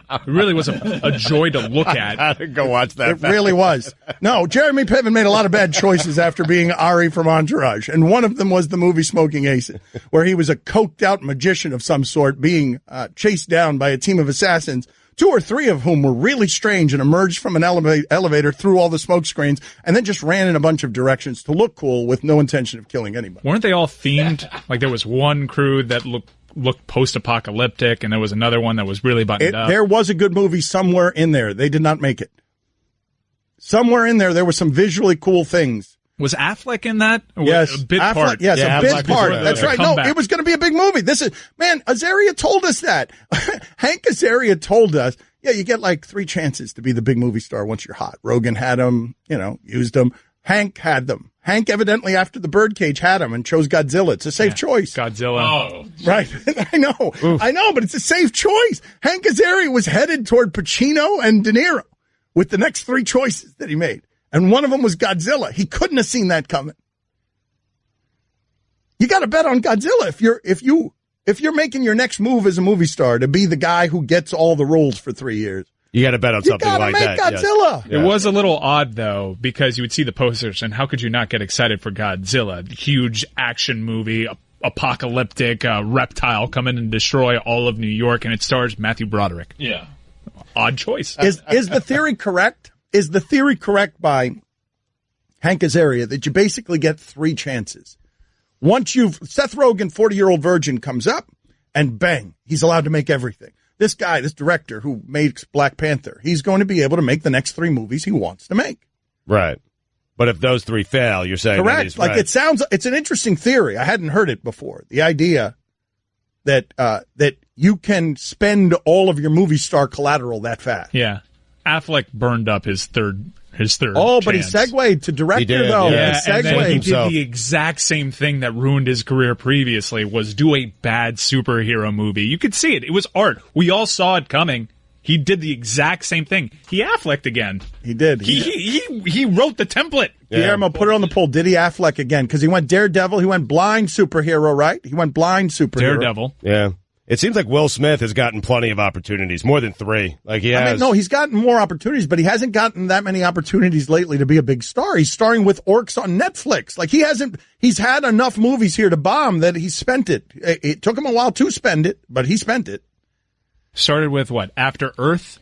It really was a joy to look at. I gotta go watch that. It really was. No, Jeremy Piven made a lot of bad choices after being Ari from Entourage, and one of them was the movie Smoking Aces, where he was a coked-out magician of some sort being chased down by a team of assassins, 2 or 3 of whom were really strange and emerged from an elevator through all the smoke screens and then just ran in a bunch of directions to look cool with no intention of killing anybody. Weren't they all themed? Like there was one crew that looked post-apocalyptic, and there was another one that was really buttoned up. There was a good movie somewhere in there. They did not make it. Somewhere in there were some visually cool things. Was Affleck in that? Yes. A bit Affleck, part. yes, a bit part. That's right. No, Comeback. it was going to be a big movie. Azaria told us that. Hank Azaria told us, you get like 3 chances to be the big movie star once you're hot. Rogan had them, used them. Hank had them. Hank evidently after the Birdcage had him and chose Godzilla. It's a safe choice. Godzilla. Oh. Right. I know, but it's a safe choice. Hank Azaria was headed toward Pacino and De Niro with the next 3 choices that he made. And one of them was Godzilla. He couldn't have seen that coming. You got to bet on Godzilla if you're making your next move as a movie star to be the guy who gets all the roles for 3 years. You got to bet on something like that. Godzilla. Yes. It was a little odd, though, because you would see the posters, and how could you not get excited for Godzilla? Huge action movie, apocalyptic reptile come in and destroy all of New York, and it stars Matthew Broderick. Yeah. Odd choice. Is the theory correct? Is the theory correct by Hank Azaria that you basically get 3 chances? Once Seth Rogen, 40-year-old virgin, comes up, and bang, he's allowed to make everything. This guy, this director who makes Black Panther, he's going to be able to make the next 3 movies he wants to make. Right. But if those 3 fail, you're saying correct. It's an interesting theory. I hadn't heard it before. The idea that you can spend all of your movie star collateral that fast. Yeah. Affleck burned up his third Oh, chance. but he segued to director, though. Yeah, He and then he segued. did the exact same thing that ruined his career previously, was do a bad superhero movie. You could see it. It was art. We all saw it coming. He did the exact same thing. He Afflecked again. He did. He wrote the template. Guillermo, put it on the poll. Did he Affleck again? Because he went Daredevil. He went blind superhero, right? He went blind superhero. Daredevil. Yeah. It seems like Will Smith has gotten plenty of opportunities, more than 3. Like he has. No, he's gotten more opportunities, but he hasn't gotten that many opportunities lately to be a big star. He's starring with orcs on Netflix. Like he's had enough movies here to bomb that he spent it. It took him a while to spend it, but he spent it. Started with what? After Earth?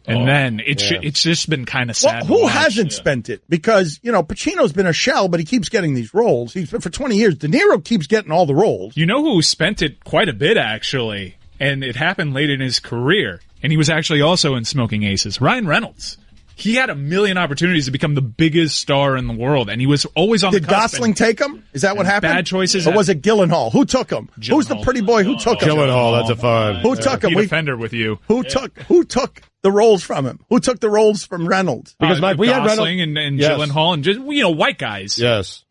And then it's just been kind of sad. Well, who hasn't spent it? Because, Pacino's been a shell, but he keeps getting these roles. For 20 years. De Niro keeps getting all the roles. You know who spent it quite a bit, actually? And it happened late in his career. And he was actually also in Smoking Aces. Ryan Reynolds. He had a million opportunities to become the biggest star in the world, and he was always on the cusp. Did Gosling take him? Is that what happened? Bad choices. Or was it Gyllenhaal? Who took him? Who's the pretty boy who took him? Gyllenhaal, that's a fun. Who took him? Defender with you. Who took the roles from him? Who took the roles from Reynolds? Because Mike, we had Gosling and Gyllenhaal and just white guys. Yes.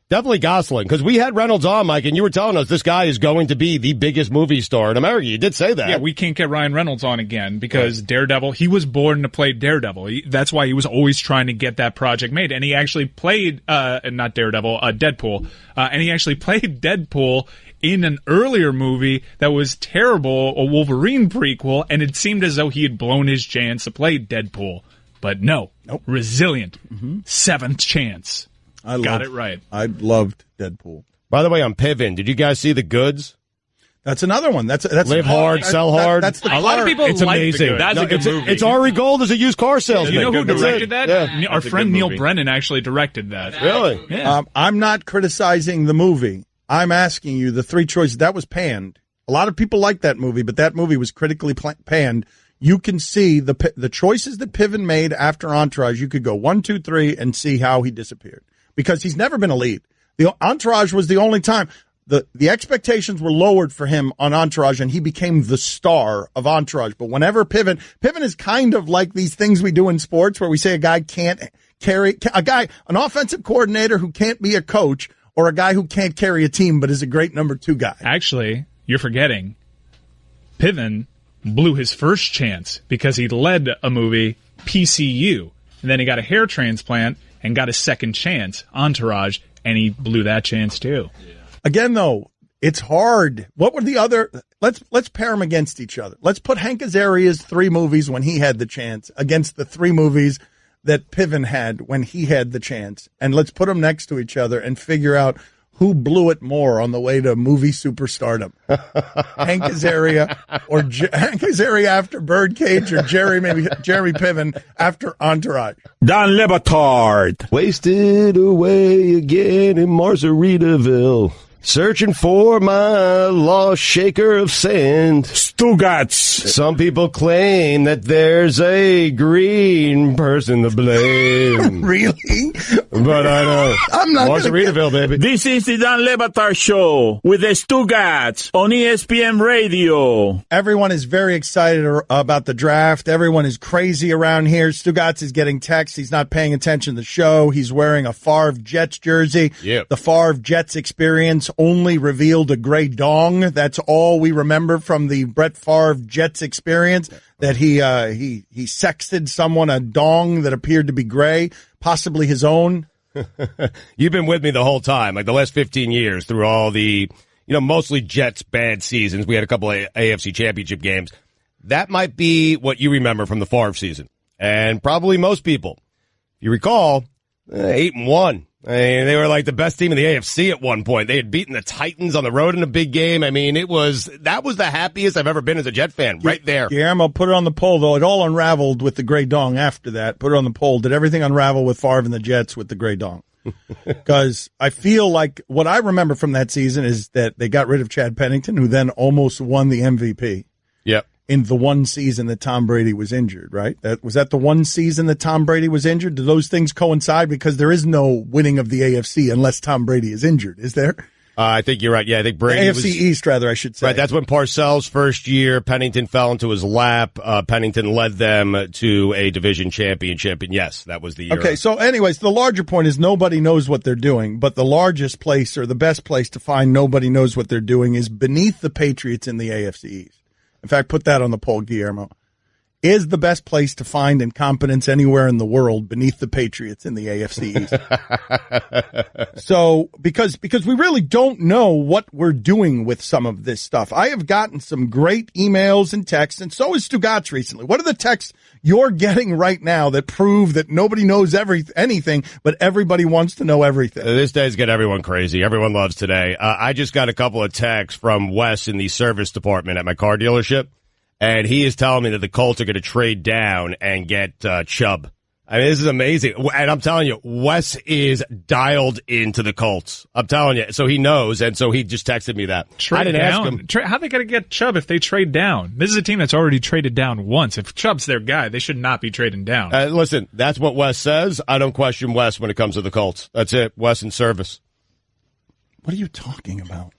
Definitely Gosling, because we had Reynolds on, Mike, and you were telling us this guy is going to be the biggest movie star in America. You did say that. Yeah, we can't get Ryan Reynolds on again because Daredevil, he was born to play Daredevil. That's why he was always trying to get that project made. And he actually played, not Daredevil, Deadpool. And he actually played Deadpool in an earlier movie that was terrible, a Wolverine prequel, and it seemed as though he had blown his chance to play Deadpool. But no. Nope. Resilient. 7th chance. Got it right. I loved Deadpool. By the way, on Piven, did you guys see The Goods? That's another one. That's Live hard, sell hard. That's a lot of people it's like amazing. The Goods. That's a good movie. It's Ari Gold as a used car salesman. You know who directed that? Yeah. Our friend Neil Brennan actually directed that. Really? Yeah. I'm not criticizing the movie. I'm asking you the 3 choices. That was panned. A lot of people like that movie, but that movie was critically panned. You can see the choices that Piven made after Entourage. You could go 1, 2, 3 and see how he disappeared. Because he's never been a lead. The Entourage was the only time. The expectations were lowered for him on Entourage, and he became the star of Entourage. But whenever Piven is kind of like these things we do in sports where we say a guy can't carry, an offensive coordinator who can't be a coach, or a guy who can't carry a team but is a great number 2 guy. Actually, you're forgetting, Piven blew his first chance because he led a movie, PCU, and then he got a hair transplant and got a second chance, Entourage, and he blew that chance too. Again, though, it's hard. What were the other? Let's pair them against each other. Let's put Hank Azaria's 3 movies when he had the chance against the 3 movies that Piven had when he had the chance, and let's put them next to each other and figure out who blew it more on the way to movie superstardom. Hank Azaria or Hank Azaria after Birdcage, or Jeremy Piven after Entourage. Don Le Batard. Wasted away again in Margaritaville. Searching for my lost shaker of sand. Stugotz. Some people claim that there's a green person to blame. Really? But I know. I'm not Margaritaville, baby. This is the Dan Le Batard Show with the Stugotz on ESPN Radio. Everyone is very excited about the draft. Everyone is crazy around here. Stugotz is getting texts. He's not paying attention to the show. He's wearing a Favre Jets jersey. Yep. The Favre Jets experience only revealed a gray dong. That's all we remember from the Brett Favre Jets experience, that he sexted someone a dong that appeared to be gray, possibly his own. You've been with me the whole time, like the last 15 years, through all the, mostly Jets bad seasons. We had a couple of AFC championship games. That might be what you remember from the Favre season. And probably most people. If you recall, 8-1. I mean, they were like the best team in the AFC at one point. They had beaten the Titans on the road in a big game. I mean, that was the happiest I've ever been as a Jet fan, right there. Guillermo, put it on the poll, though. It all unraveled with the gray dong after that. Put it on the poll. Did everything unravel with Favre and the Jets with the gray dong? Because I feel like what I remember from that season is that they got rid of Chad Pennington, who then almost won the MVP. Yep. In the one season that Tom Brady was injured, right? Was that the one season that Tom Brady was injured? Do those things coincide? Because there is no winning of the AFC unless Tom Brady is injured, is there? I think you're right. Yeah, I think Brady the AFC East, rather, I should say. Right, that's when Parcells' first year, Pennington fell into his lap. Pennington led them to a division championship, and yes, that was the year. Okay, so anyways, the larger point is nobody knows what they're doing, but the largest place or the best place to find nobody knows what they're doing is beneath the Patriots in the AFC East. In fact, put that on the poll, Guillermo. Is the best place to find incompetence anywhere in the world beneath the Patriots in the AFC East? So, because we really don't know what we're doing with some of this stuff. I have gotten some great emails and texts, and so has Stugotz recently. What are the texts you're getting right now that prove that nobody knows anything, but everybody wants to know everything? This day's got everyone crazy. Everyone loves today. I just got a couple of texts from Wes in the service department at my car dealership, and he is telling me that the Colts are going to trade down and get Chubb. I mean, this is amazing. And I'm telling you, Wes is dialed into the Colts. I'm telling you. So he knows, and so he just texted me that. I didn't ask him. How are they going to get Chubb if they trade down? This is a team that's already traded down once. If Chubb's their guy, they should not be trading down. Listen, that's what Wes says. I don't question Wes when it comes to the Colts. That's it. Wes in service. What are you talking about?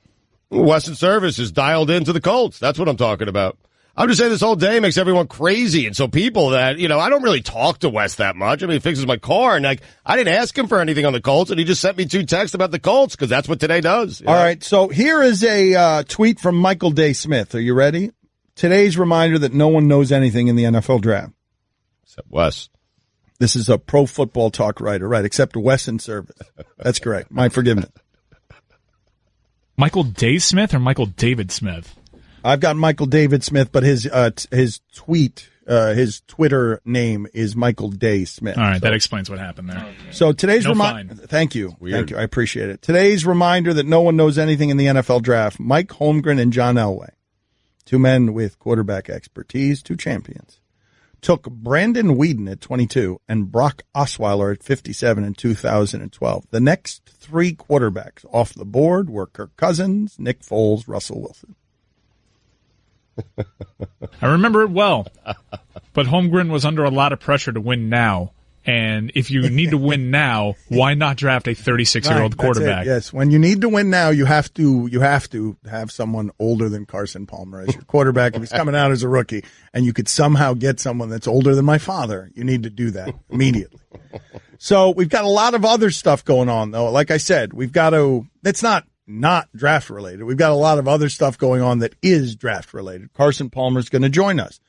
Wes in service is dialed into the Colts. That's what I'm talking about. I'm just saying this whole day makes everyone crazy. And so people that, I don't really talk to Wes that much. I mean, he fixes my car, and I didn't ask him for anything on the Colts, and he just sent me 2 texts about the Colts because that's what today does. All right. So here is a tweet from Michael Day Smith. Are you ready? Today's reminder that no one knows anything in the NFL draft. Except Wes. This is a pro football talk writer, right? Except Wes in service. That's correct. My forgiveness. Michael Day Smith or Michael David Smith? I've got Michael David Smith, but his Twitter name is Michael Day Smith. All right, that explains what happened there. So today's fine. Thank you. Thank you. I appreciate it. Today's reminder that no one knows anything in the NFL draft. Mike Holmgren and John Elway, 2 men with quarterback expertise, 2 champions, took Brandon Weeden at 22 and Brock Osweiler at 57 in 2012. The next 3 quarterbacks off the board were Kirk Cousins, Nick Foles, Russell Wilson. I remember it well, but Holmgren was under a lot of pressure to win now And if you need to win now, why not draft a 36-year-old quarterback? Yes, when you need to win now, you have to have someone older than Carson Palmer as your quarterback. If he's coming out as a rookie, and you could somehow get someone that's older than my father, you need to do that immediately. So we've got a lot of other stuff going on, though. Like I said, we've got to. That's not draft related. We've got a lot of other stuff going on that is draft related. Carson Palmer's going to join us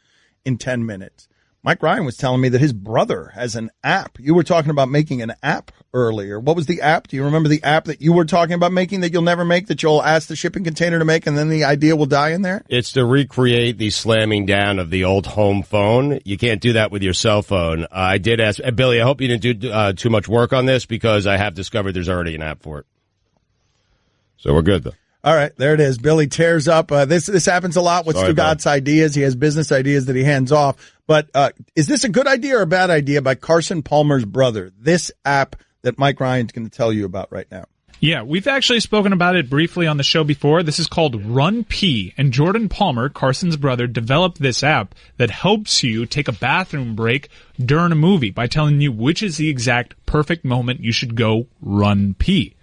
in 10 minutes. Mike Ryan was telling me that his brother has an app. You were talking about making an app earlier. What was the app? Do you remember the app that you were talking about making that you'll never make, that you'll ask the shipping container to make, and then the idea will die in there? It's to recreate the slamming down of the old home phone. You can't do that with your cell phone. I did ask, Billy, I hope you didn't do too much work on this, because I have discovered there's already an app for it. So we're good, though. All right, there it is. Billy tears up. This happens a lot with Stugotz ideas. He has business ideas that he hands off. But is this a good idea or a bad idea by Carson Palmer's brother, this app that Mike Ryan's going to tell you about right now? Yeah, we've actually spoken about it briefly on the show before. This is called Run P, and Jordan Palmer, Carson's brother, developed this app that helps you take a bathroom break during a movie by telling you which is the exact perfect moment you should go run pee.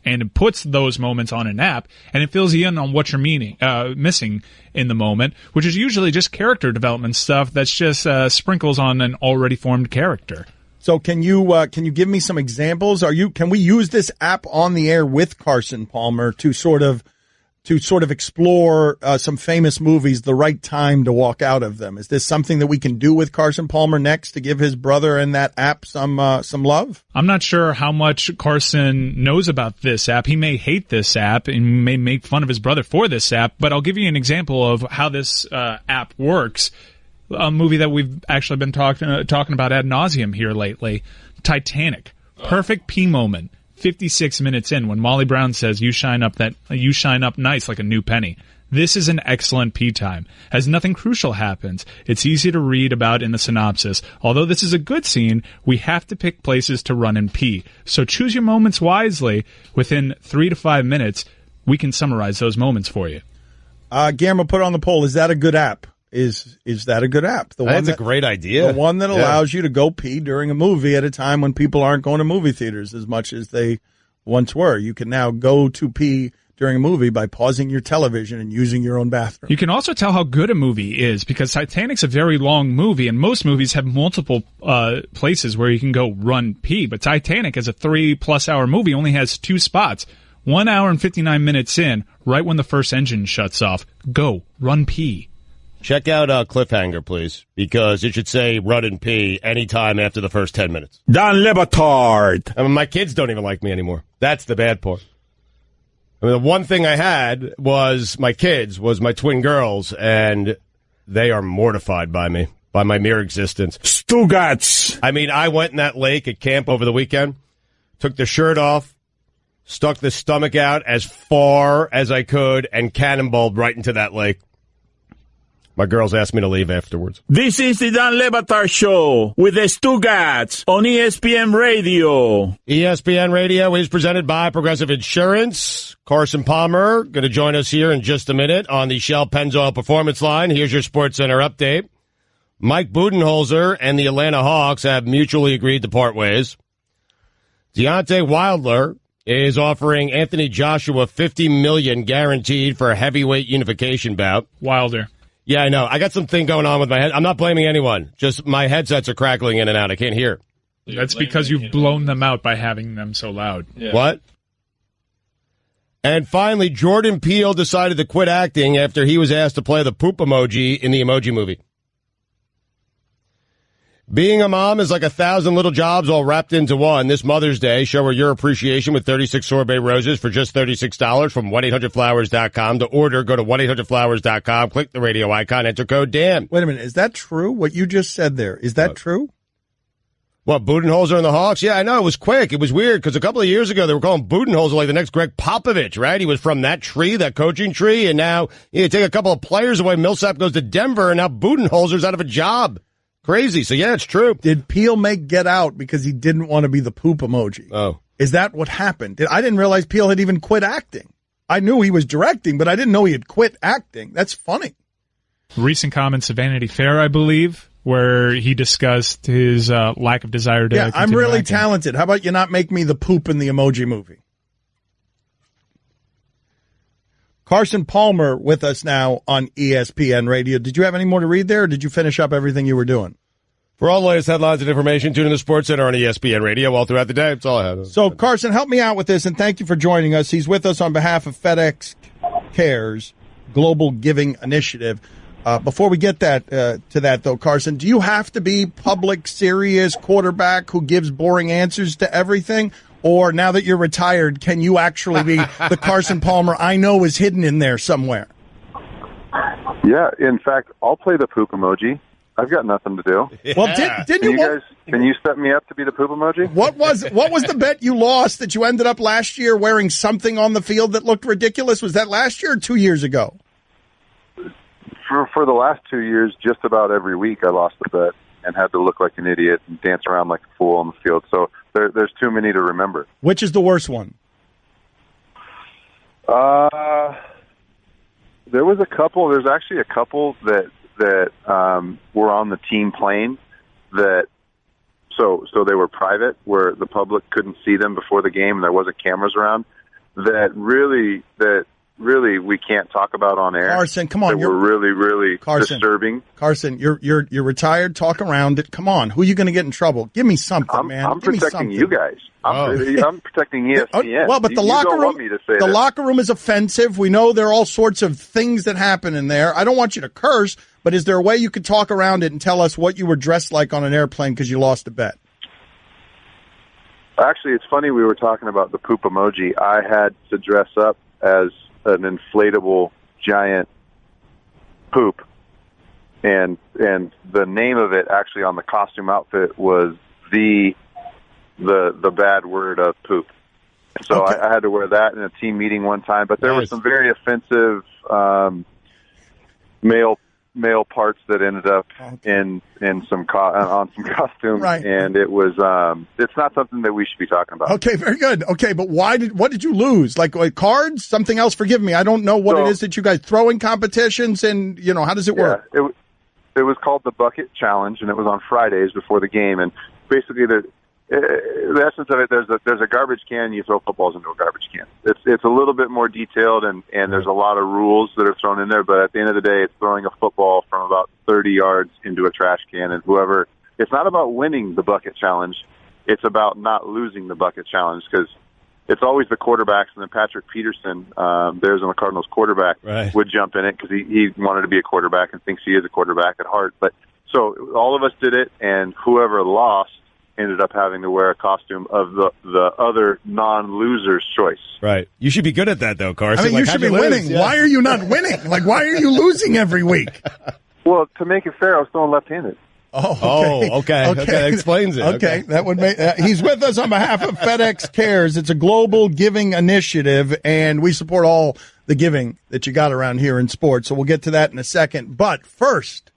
And it puts those moments on an app, and it fills you in on what you're missing in the moment, which is usually just character development stuff that's just sprinkles on an already formed character. So can you give me some examples? Can we use this app on the air with Carson Palmer to sort of explore some famous movies, the right time to walk out of them? Is this something that we can do with Carson Palmer next to give his brother and that app some love? I'm not sure how much Carson knows about this app. He may hate this app and may make fun of his brother for this app, but I'll give you an example of how this app works. A movie that we've actually been talking about ad nauseum here lately, Titanic. Perfect pee moment. 56 minutes in, when Molly Brown says, you shine up nice like a new penny. This is an excellent pee time, as nothing crucial happens. It's easy to read about in the synopsis. Although this is a good scene, we have to pick places to run and pee. So choose your moments wisely. Within 3 to 5 minutes, we can summarize those moments for you. Guillermo, put on the poll. Is that a good app? Is that a good app? That's a great idea. The one that allows you to go pee during a movie at a time when people aren't going to movie theaters as much as they once were. You can now go to pee during a movie by pausing your television and using your own bathroom. You can also tell how good a movie is, because Titanic's a very long movie, and most movies have multiple places where you can go run pee. But Titanic, as a 3+ hour movie, only has 2 spots. 1 hour and 59 minutes in, right when the first engine shuts off. Go, run pee. Check out Cliffhanger, please, because it should say run and pee anytime after the first 10 minutes. Dan Le Batard. I mean, my kids don't even like me anymore. That's the bad part. I mean, the one thing I had was my kids, was my twin girls, and they are mortified by me, by my mere existence. Stugotz. I mean, I went in that lake at camp over the weekend, took the shirt off, stuck the stomach out as far as I could, and cannonballed right into that lake. My girls asked me to leave afterwards. This is the Dan Le Batard Show with the Stugotz on ESPN Radio. ESPN Radio is presented by Progressive Insurance. Carson Palmer going to join us here in just a minute on the Shell Pennzoil Performance Line. Here's your SportsCenter update. Mike Budenholzer and the Atlanta Hawks have mutually agreed to part ways. Deontay Wilder is offering Anthony Joshua $50 million guaranteed for a heavyweight unification bout. Wilder. Yeah, I know. I got something going on with my head. I'm not blaming anyone. Just my headsets are crackling in and out. I can't hear. That's because you've blown them out by having them so loud. Yeah. What? And finally, Jordan Peele decided to quit acting after he was asked to play the poop emoji in the Emoji Movie. Being a mom is like 1,000 little jobs all wrapped into one. This Mother's Day, show her your appreciation with 36 sorbet roses for just $36 from 1-800-Flowers.com. To order, go to 1-800-Flowers.com, click the radio icon, enter code Dan. Wait a minute. Is that true, what you just said there? Is that true? What, Budenholzer and the Hawks? Yeah, I know. It was quick. It was weird because a couple of years ago they were calling Budenholzer like the next Greg Popovich, right? He was from that tree, that coaching tree, and now you take a couple of players away. Millsap goes to Denver, and now Budenholzer's out of a job. Crazy. So, yeah, it's true. Did Peele make Get Out because he didn't want to be the poop emoji? Oh. Is that what happened? I didn't realize Peele had even quit acting. I knew he was directing, but I didn't know he had quit acting. That's funny. Recent comments of Vanity Fair, I believe, where he discussed his lack of desire to. Yeah, I'm continue really acting. talented. How about you not make me the poop in the Emoji Movie? Carson Palmer with us now on ESPN Radio. Did you have any more to read there, or did you finish up everything you were doing? For all the latest headlines and information, tune in to Sports Center on ESPN Radio all throughout the day. That's all I had. So, Carson, help me out with this, and thank you for joining us. He's with us on behalf of FedEx Cares Global Giving Initiative. Before we get to that, though, Carson, do you have to be public, serious quarterback who gives boring answers to everything? Or now that you're retired, can you actually be the Carson Palmer I know is hidden in there somewhere? Yeah, in fact, I'll play the poop emoji. I've got nothing to do. Well, didn't you guys? Can you set me up to be the poop emoji? What was the bet you lost that you ended up last year wearing something on the field that looked ridiculous? Was that last year or 2 years ago? For the last 2 years, just about every week I lost the bet and had to look like an idiot and dance around like a fool on the field. So there's too many to remember. Which is the worst one? There was a couple. There's actually a couple that were on the team plane that so they were private, where the public couldn't see them before the game and there wasn't cameras around, that really we can't talk about on air. Carson, come on, you're really Carson, disturbing. Carson, you're retired. Talk around it. Come on, who are you going to get in trouble? Give me something, man. I'm Give me protecting something. you guys. I'm protecting ESPN. Well, but the you locker don't room, want me to say the that. locker room is offensive. We know there are all sorts of things that happen in there. I don't want you to curse, but is there a way you could talk around it and tell us what you were dressed like on an airplane because you lost a bet? Actually, it's funny we were talking about the poop emoji. I had to dress up as an inflatable giant poop, and the name of it actually on the costume outfit was the bad word of poop. So okay. I had to wear that in a team meeting one time. But there were some very offensive male parts that ended up in some on some costumes, right. And it was it's not something that we should be talking about. Okay, very good. Okay, but what did you lose? Like cards, something else? Forgive me, I don't know what it is that you guys throw in competitions, and how does it work? It was called the Bucket Challenge, and it was on Fridays before the game, and basically the essence of it, there's a garbage can, you throw footballs into a garbage can. It's a little bit more detailed, and there's a lot of rules that are thrown in there, but at the end of the day, it's throwing a football from about 30 yards into a trash can, and it's not about winning the bucket challenge, it's about not losing the bucket challenge, because it's always the quarterbacks, and then Patrick Peterson, the Arizona Cardinals quarterback, would jump in it, because he wanted to be a quarterback and thinks he is a quarterback at heart. But so all of us did it, and whoever lost ended up having to wear a costume of the other non-loser's choice. Right. You should be good at that, though, Carson. I mean, you should be winning. Yeah. Why are you not winning? Like, why are you losing every week? Well, to make it fair, I was throwing left-handed. Okay. That explains it. Okay. That would make. He's with us on behalf of FedEx Cares. It's a global giving initiative, and we support all the giving that you got around here in sports. So we'll get to that in a second. But first,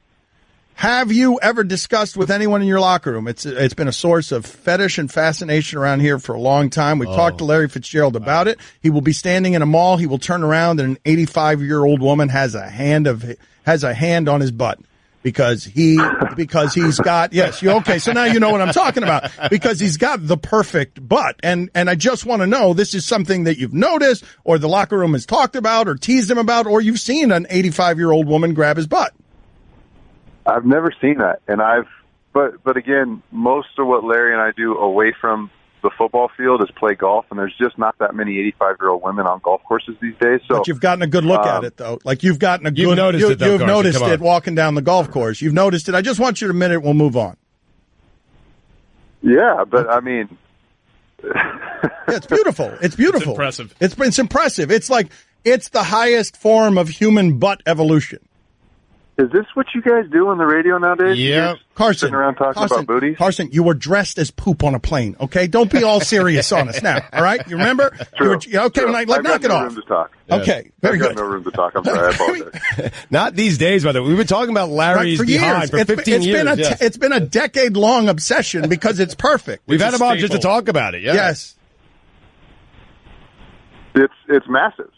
have you ever discussed with anyone in your locker room? It's been a source of fetish and fascination around here for a long time. We've talked to Larry Fitzgerald about it. He will be standing in a mall. He will turn around, and an 85-year-old woman has a hand on his butt. Because he's got, so now you know what I'm talking about, because he's got the perfect butt. And I just want to know, this is something that you've noticed, or the locker room has talked about, or teased him about, or you've seen an 85-year-old woman grab his butt. I've never seen that. And but again, most of what Larry and I do away from the football field is play golf, and there's just not that many 85-year-old women on golf courses these days. So, but you've gotten a good look at it, though. Like you've gotten a good. You've noticed it, though, You've Carson. noticed it walking down the golf course. You've noticed it. I just want you to admit it. We'll move on. Yeah, but I mean, it's beautiful. It's beautiful. It's impressive. It's impressive. It's like it's the highest form of human butt evolution. Is this what you guys do on the radio nowadays? Yeah. Carson. Sitting around talking about booties? Carson, you were dressed as poop on a plane, okay? Don't be all serious on us now, all right? You remember? True. Knock it no off. Room to talk. Okay, very good. I've got no room to talk. I'm sorry, I apologize. Not these days, by the way. We've been talking about Larry's behind for 15 years. It's been a decade-long obsession because it's perfect. We've had him on just to talk about it, Yes. It's massive.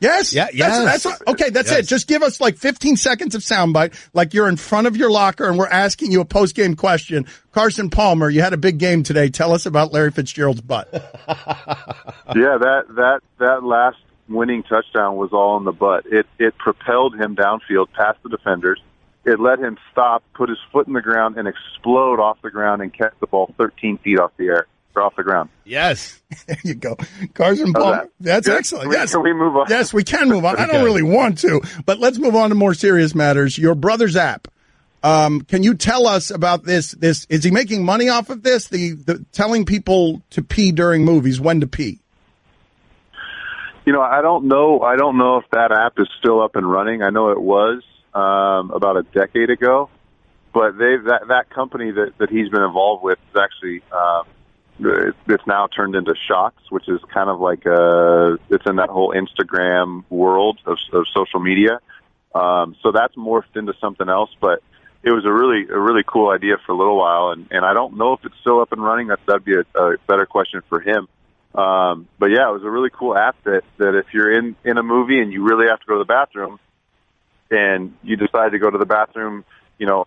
Yes. Yeah. Yes. That's it. Just give us like 15 seconds of soundbite, like you're in front of your locker and we're asking you a post-game question. Carson Palmer, you had a big game today. Tell us about Larry Fitzgerald's butt. Yeah, that last winning touchdown was all in the butt. It propelled him downfield past the defenders. It let him stop, put his foot in the ground, and explode off the ground and catch the ball 13 feet off the ground. Yes. There you go. Carson Palmer. That's excellent. Yes. Can we move on? Yes, we can move on. I don't really want to, but let's move on to more serious matters. Your brother's app. Can you tell us about this? Is he making money off of this? The telling people to pee during movies, when to pee. I don't know if that app is still up and running. I know it was about a decade ago, but that company that he's been involved with is actually it's now turned into Shots, which is kind of like it's in that whole Instagram world of social media. So that's morphed into something else, but it was a really cool idea for a little while, and I don't know if it's still up and running. That'd be a better question for him. But yeah, it was a really cool app that if you're in a movie and you really have to go to the bathroom and you decide to go to the bathroom,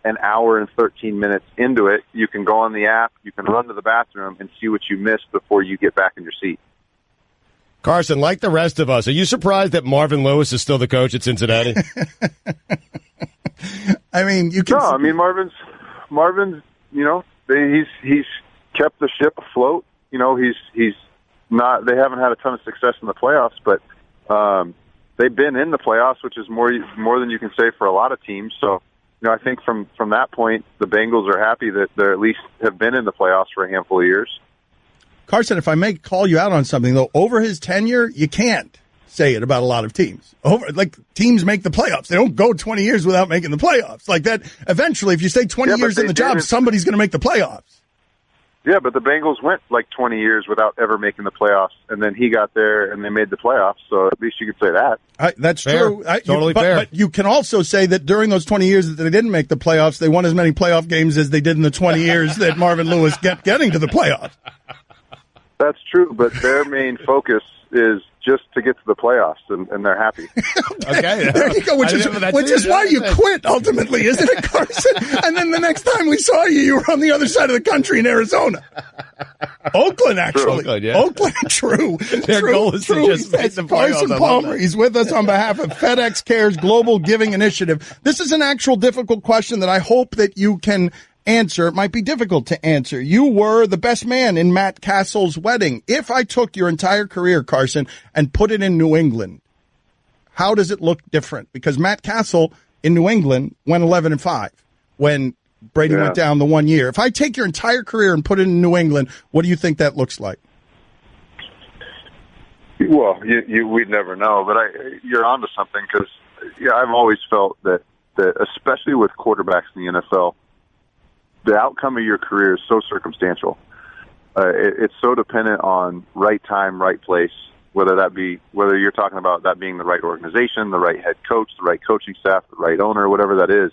an hour and 13 minutes into it, you can go on the app, you can run to the bathroom and see what you missed before you get back in your seat. Carson, like the rest of us, are you surprised that Marvin Lewis is still the coach at Cincinnati? I mean, you can. No, I mean Marvin's. He's kept the ship afloat. He's not. They haven't had a ton of success in the playoffs, but they've been in the playoffs, which is more than you can say for a lot of teams. So, I think from that point, the Bengals are happy that they at least have been in the playoffs for a handful of years. Carson, if I may call you out on something, though, over his tenure, you can't say it about a lot of teams. Teams make the playoffs. They don't go 20 years without making the playoffs. Like that, eventually, if you stay 20 years in the job, somebody's going to make the playoffs. Yeah, but the Bengals went like 20 years without ever making the playoffs, and then he got there and they made the playoffs, so at least you could say that. That's fair. true. Totally fair. But you can also say that during those 20 years that they didn't make the playoffs, they won as many playoff games as they did in the 20 years that Marvin Lewis getting to the playoffs. That's true, but their main focus is just to get to the playoffs, and they're happy. Okay. There you go, which is why you quit, ultimately, isn't it, Carson? And then the next time we saw you were on the other side of the country in Arizona. Oakland, actually. Oakland, yeah. Oakland, true. Their goal is to just make the playoffs. Carson Palmer, he's with us on behalf of FedEx Cares Global Giving Initiative. This is an actual difficult question that I hope that you can answer. It might be difficult to answer. You were the best man in Matt Castle's wedding. If I took your entire career, Carson, and put it in New England, how does it look different? Because Matt Castle in New England went 11-5 when Brady went down the 1 year. If I take your entire career and put it in New England, what do you think that looks like? Well, we'd never know, but you're onto something because I've always felt that especially with quarterbacks in the NFL, the outcome of your career is so circumstantial. It's so dependent on right time, right place, whether you're talking about that being the right organization, the right head coach, the right coaching staff, the right owner, whatever that is.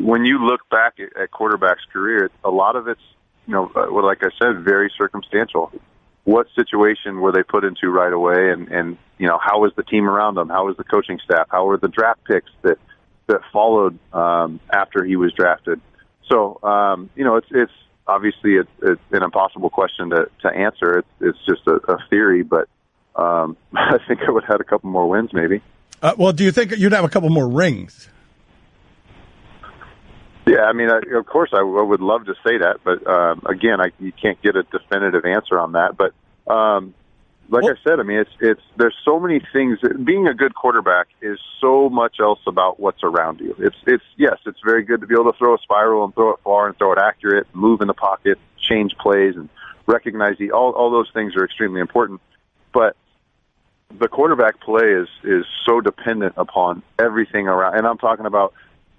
When you look back at quarterback's career, a lot of it's, like I said, very circumstantial. What situation were they put into right away, and how was the team around them? How was the coaching staff? How were the draft picks that followed after he was drafted? So, it's obviously it's an impossible question to answer. It's just a theory, but I think I would have had a couple more wins, maybe. Well, do you think you'd have a couple more rings? Yeah, I mean, of course, I would love to say that, but again, you can't get a definitive answer on that. But I said, I mean, there's so many things. Being a good quarterback is so much else about what's around you. It's very good to be able to throw a spiral and throw it far and throw it accurate, move in the pocket, change plays, and recognize all those things are extremely important. But the quarterback play is so dependent upon everything around, and I'm talking about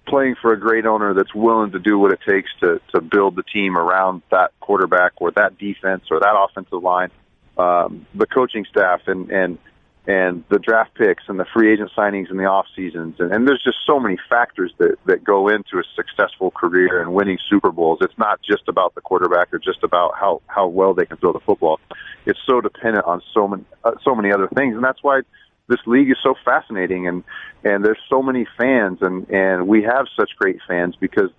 playing for a great owner that's willing to do what it takes to build the team around that quarterback or that defense or that offensive line. The coaching staff and the draft picks and the free agent signings in the off seasons. And there's just so many factors that go into a successful career and winning Super Bowls. It's not just about the quarterback or just about how well they can throw the football. It's so dependent on so many other things. And that's why this league is so fascinating, and there's so many fans, and we have such great fans because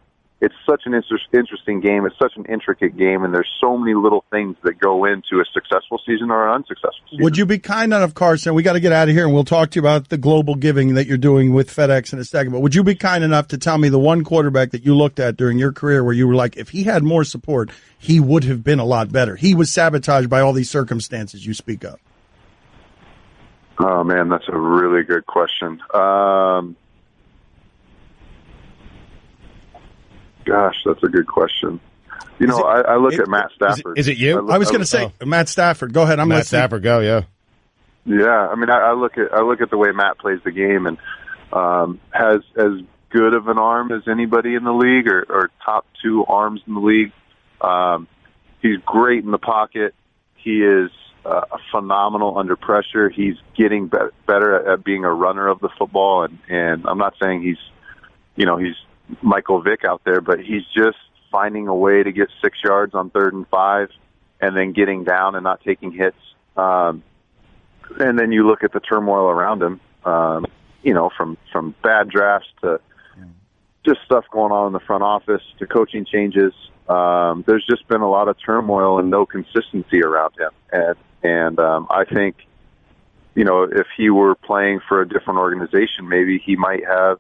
it's such an interesting game. It's such an intricate game, and there's so many little things that go into a successful season or an unsuccessful season. Would you be kind enough, Carson? We got to get out of here, and we'll talk to you about the global giving that you're doing with FedEx in a second. But would you be kind enough to tell me the one quarterback that you looked at during your career where you were like, if he had more support, he would have been a lot better? He was sabotaged by all these circumstances you speak of. Oh, man, that's a really good question. Gosh, that's a good question. You know, I look at Matt Stafford. Is it you? I was going to say Matt Stafford. Go ahead. I'm Matt Stafford, go, yeah. Yeah, I mean, I look at the way Matt plays the game, and has as good of an arm as anybody in the league, or top two arms in the league. He's great in the pocket. He is phenomenal under pressure. He's getting better at being a runner of the football, and I'm not saying he's Michael Vick out there, but he's just finding a way to get 6 yards on 3rd and 5 and then getting down and not taking hits. And then you look at the turmoil around him, from bad drafts to just stuff going on in the front office to coaching changes. There's just been a lot of turmoil and no consistency around him. And I think, if he were playing for a different organization, maybe he might have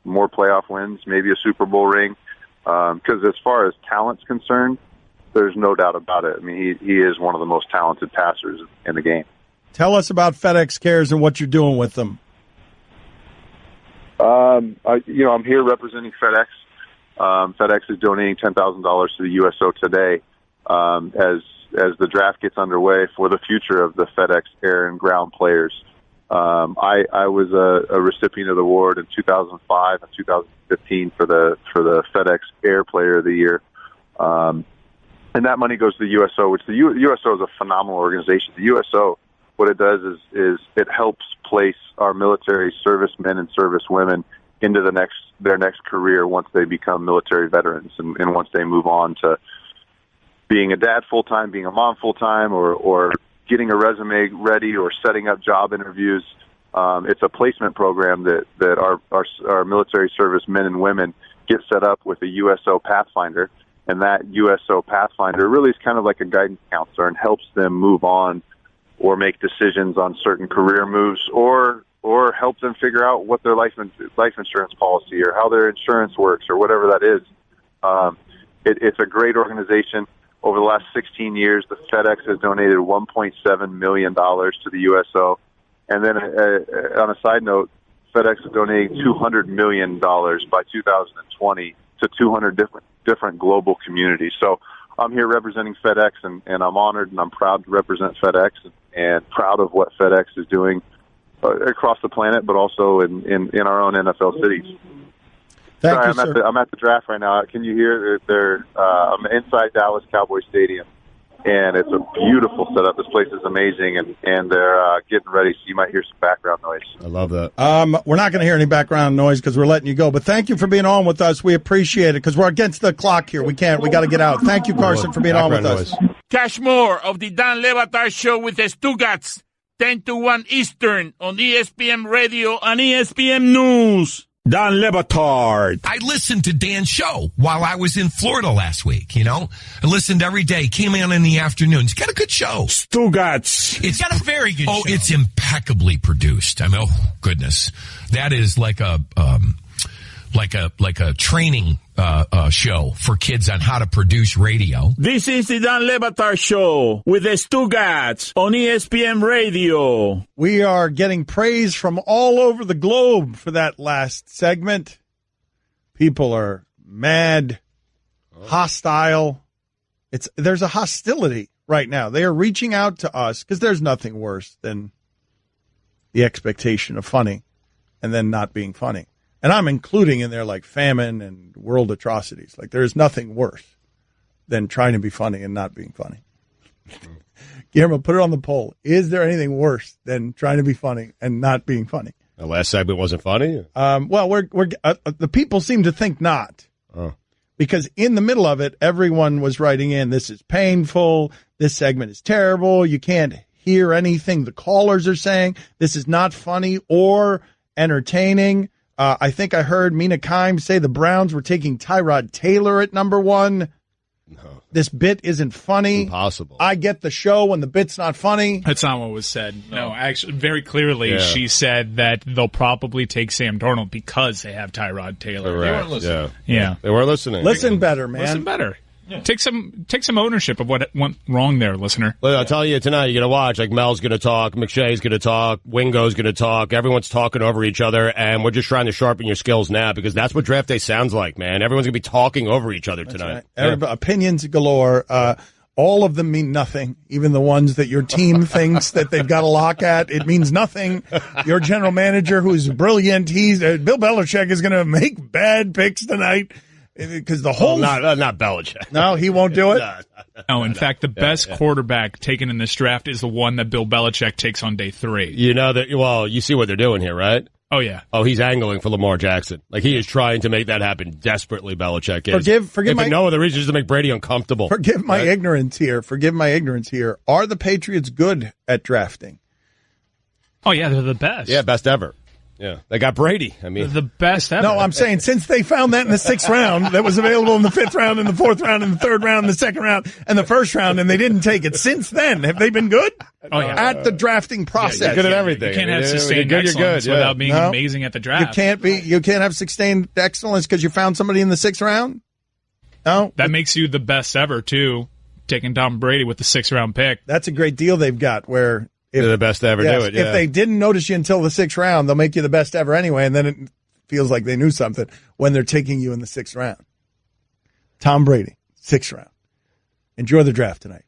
more playoff wins, maybe a Super Bowl ring. Because as far as talent's concerned, there's no doubt about it. I mean, he is one of the most talented passers in the game. Tell us about FedEx Cares and what you're doing with them. I'm here representing FedEx. FedEx is donating $10,000 to the USO today as the draft gets underway for the future of the FedEx air and ground players. I was a recipient of the award in 2005 and 2015 for the FedEx Air Player of the Year, and that money goes to the USO, which the USO is a phenomenal organization. The USO, what it does is it helps place our military servicemen and servicewomen into their next career once they become military veterans, and once they move on to being a dad full time, being a mom full time, or getting a resume ready or setting up job interviews. It's a placement program that our military service men and women get set up with a USO Pathfinder, and that USO Pathfinder really is kind of like a guidance counselor and helps them move on or make decisions on certain career moves, or help them figure out what their life insurance policy or how their insurance works or whatever that is. It's a great organization. Over the last 16 years, the FedEx has donated $1.7 million to the USO. And then on a side note, FedEx is donating $200 million by 2020 to 200 different global communities. So I'm here representing FedEx, and I'm honored and I'm proud to represent FedEx and proud of what FedEx is doing across the planet, but also in our own NFL cities. Thank you, sir. I'm at the draft right now. Can you hear? I'm inside Dallas Cowboy Stadium, and it's a beautiful setup. This place is amazing, and they're getting ready, so you might hear some background noise. I love that. We're not going to hear any background noise because we're letting you go, but thank you for being on with us. We appreciate it because we're against the clock here. We got to get out. Thank you, Carson, for being on with us. Catch more of the Dan Le Batard Show with the Stugotz, 10 to 1 Eastern on ESPN Radio and ESPN News. Dan Le Batard. I listened to Dan's show while I was in Florida last week, I listened every day, came in the afternoon. He's got a good show. Stugotz. It's got a very good show. Oh, it's impeccably produced. I mean, oh, goodness. That is like a training show for kids on how to produce radio. This is the Dan Le Batard Show with the Stugotz on ESPN Radio. We are getting praise from all over the globe for that last segment. People are mad, hostile. There's a hostility right now. They are reaching out to us because there's nothing worse than the expectation of funny and then not being funny. And I'm including in there like famine and world atrocities. Like there's nothing worse than trying to be funny and not being funny. Guillermo, put it on the poll. Is there anything worse than trying to be funny and not being funny? The last segment wasn't funny? Well, the people seem to think not. Oh. Because in the middle of it, everyone was writing in, this is painful. This segment is terrible. You can't hear anything the callers are saying. This is not funny or entertaining. I think I heard Mina Kimes say the Browns were taking Tyrod Taylor at number 1. No. This bit isn't funny. Impossible. I get the show when the bit's not funny. That's not what was said. No, actually, very clearly, she said that they'll probably take Sam Darnold because they have Tyrod Taylor. Correct. They weren't listening. Yeah. They weren't listening. Listen better, man. Listen better. Yeah. Take some ownership of what went wrong there, listener. Well, I'll tell you tonight, you're going to watch, like Mel's going to talk, McShay's going to talk, Wingo's going to talk, everyone's talking over each other, and we're just trying to sharpen your skills now because that's what draft day sounds like, man. Everyone's going to be talking over each other tonight. Right. Opinions galore. All of them mean nothing, even the ones that your team thinks that they've got a lock at. It means nothing. Your general manager, who's brilliant, Bill Belichick is going to make bad picks tonight. Because the whole not Belichick. No, he won't do it. No, in fact, the best quarterback taken in this draft is the one that Bill Belichick takes on day 3. You know that. Well, you see what they're doing here, right? Oh yeah. Oh, he's angling for Lamar Jackson. Like he is trying to make that happen desperately. Belichick is. Forgive my no other reason just to make Brady uncomfortable. Forgive my ignorance here. Are the Patriots good at drafting? Oh yeah, they're the best. Yeah, best ever. Yeah, they got Brady. I mean, the best ever. No, I'm saying since they found that in the 6th round, that was available in the 5th round, in the 4th round, in the 3rd round, in the 2nd round, and the 1st round, and they didn't take it. Since then, have they been good? Oh yeah, at the drafting process. You're good at everything. You can't have sustained excellence without being amazing at the draft. You can't have sustained excellence because you found somebody in the 6th round. No, that makes you the best ever too. Taking Tom Brady with the 6th round pick. That's a great deal they've got. Where. They're the best to ever do it. Yeah. If they didn't notice you until the 6th round, they'll make you the best ever anyway, and then it feels like they knew something when they're taking you in the 6th round. Tom Brady, 6th round. Enjoy the draft tonight,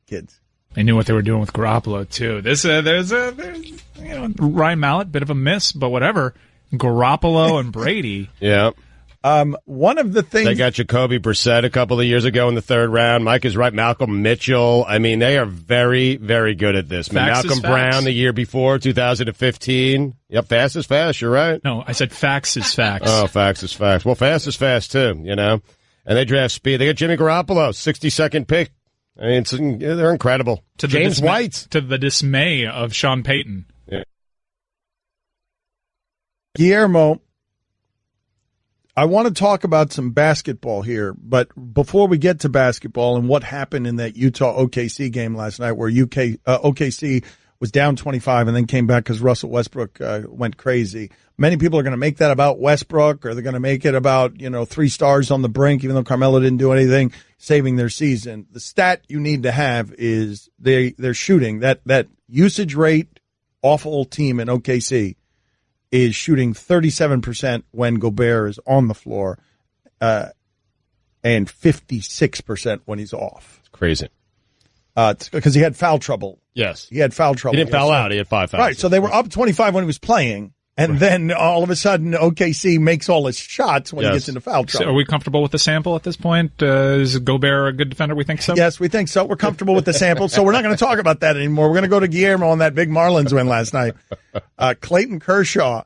kids. They knew what they were doing with Garoppolo too. There's Ryan Mallett, bit of a miss, but whatever. Garoppolo and Brady. Yeah. One of the things they got Jacoby Brissett a couple of years ago in the 3rd round. Mike is right. Malcolm Mitchell. I mean, they are very, very good at this. Malcolm Brown the year before, 2015. Yep, fast is fast. You're right. No, I said facts is facts. Oh, facts is facts. Well, fast is fast too. You know, and they draft speed. They got Jimmy Garoppolo, 62nd pick. I mean, they're incredible. James White, to the dismay of Sean Payton. Yeah. Guillermo. I want to talk about some basketball here, but before we get to basketball and what happened in that Utah OKC game last night where OKC was down 25 and then came back because Russell Westbrook went crazy. Many people are going to make that about Westbrook, or they're going to make it about, 3 stars on the brink, even though Carmelo didn't do anything, saving their season. The stat you need to have is they're shooting. That usage rate, awful team in OKC is shooting 37% when Gobert is on the floor, and 56% when he's off. It's crazy. Because he had foul trouble. Yes. He had foul trouble. He didn't foul out. He had 5 fouls. Right, so they were up 25 when he was playing, and then all of a sudden OKC makes all his shots when he gets into foul trouble. So are we comfortable with the sample at this point? Is Gobert a good defender? We think so? Yes, we think so. We're comfortable with the sample, so we're not going to talk about that anymore. We're going to go to Guillermo on that big Marlins win last night. Clayton Kershaw.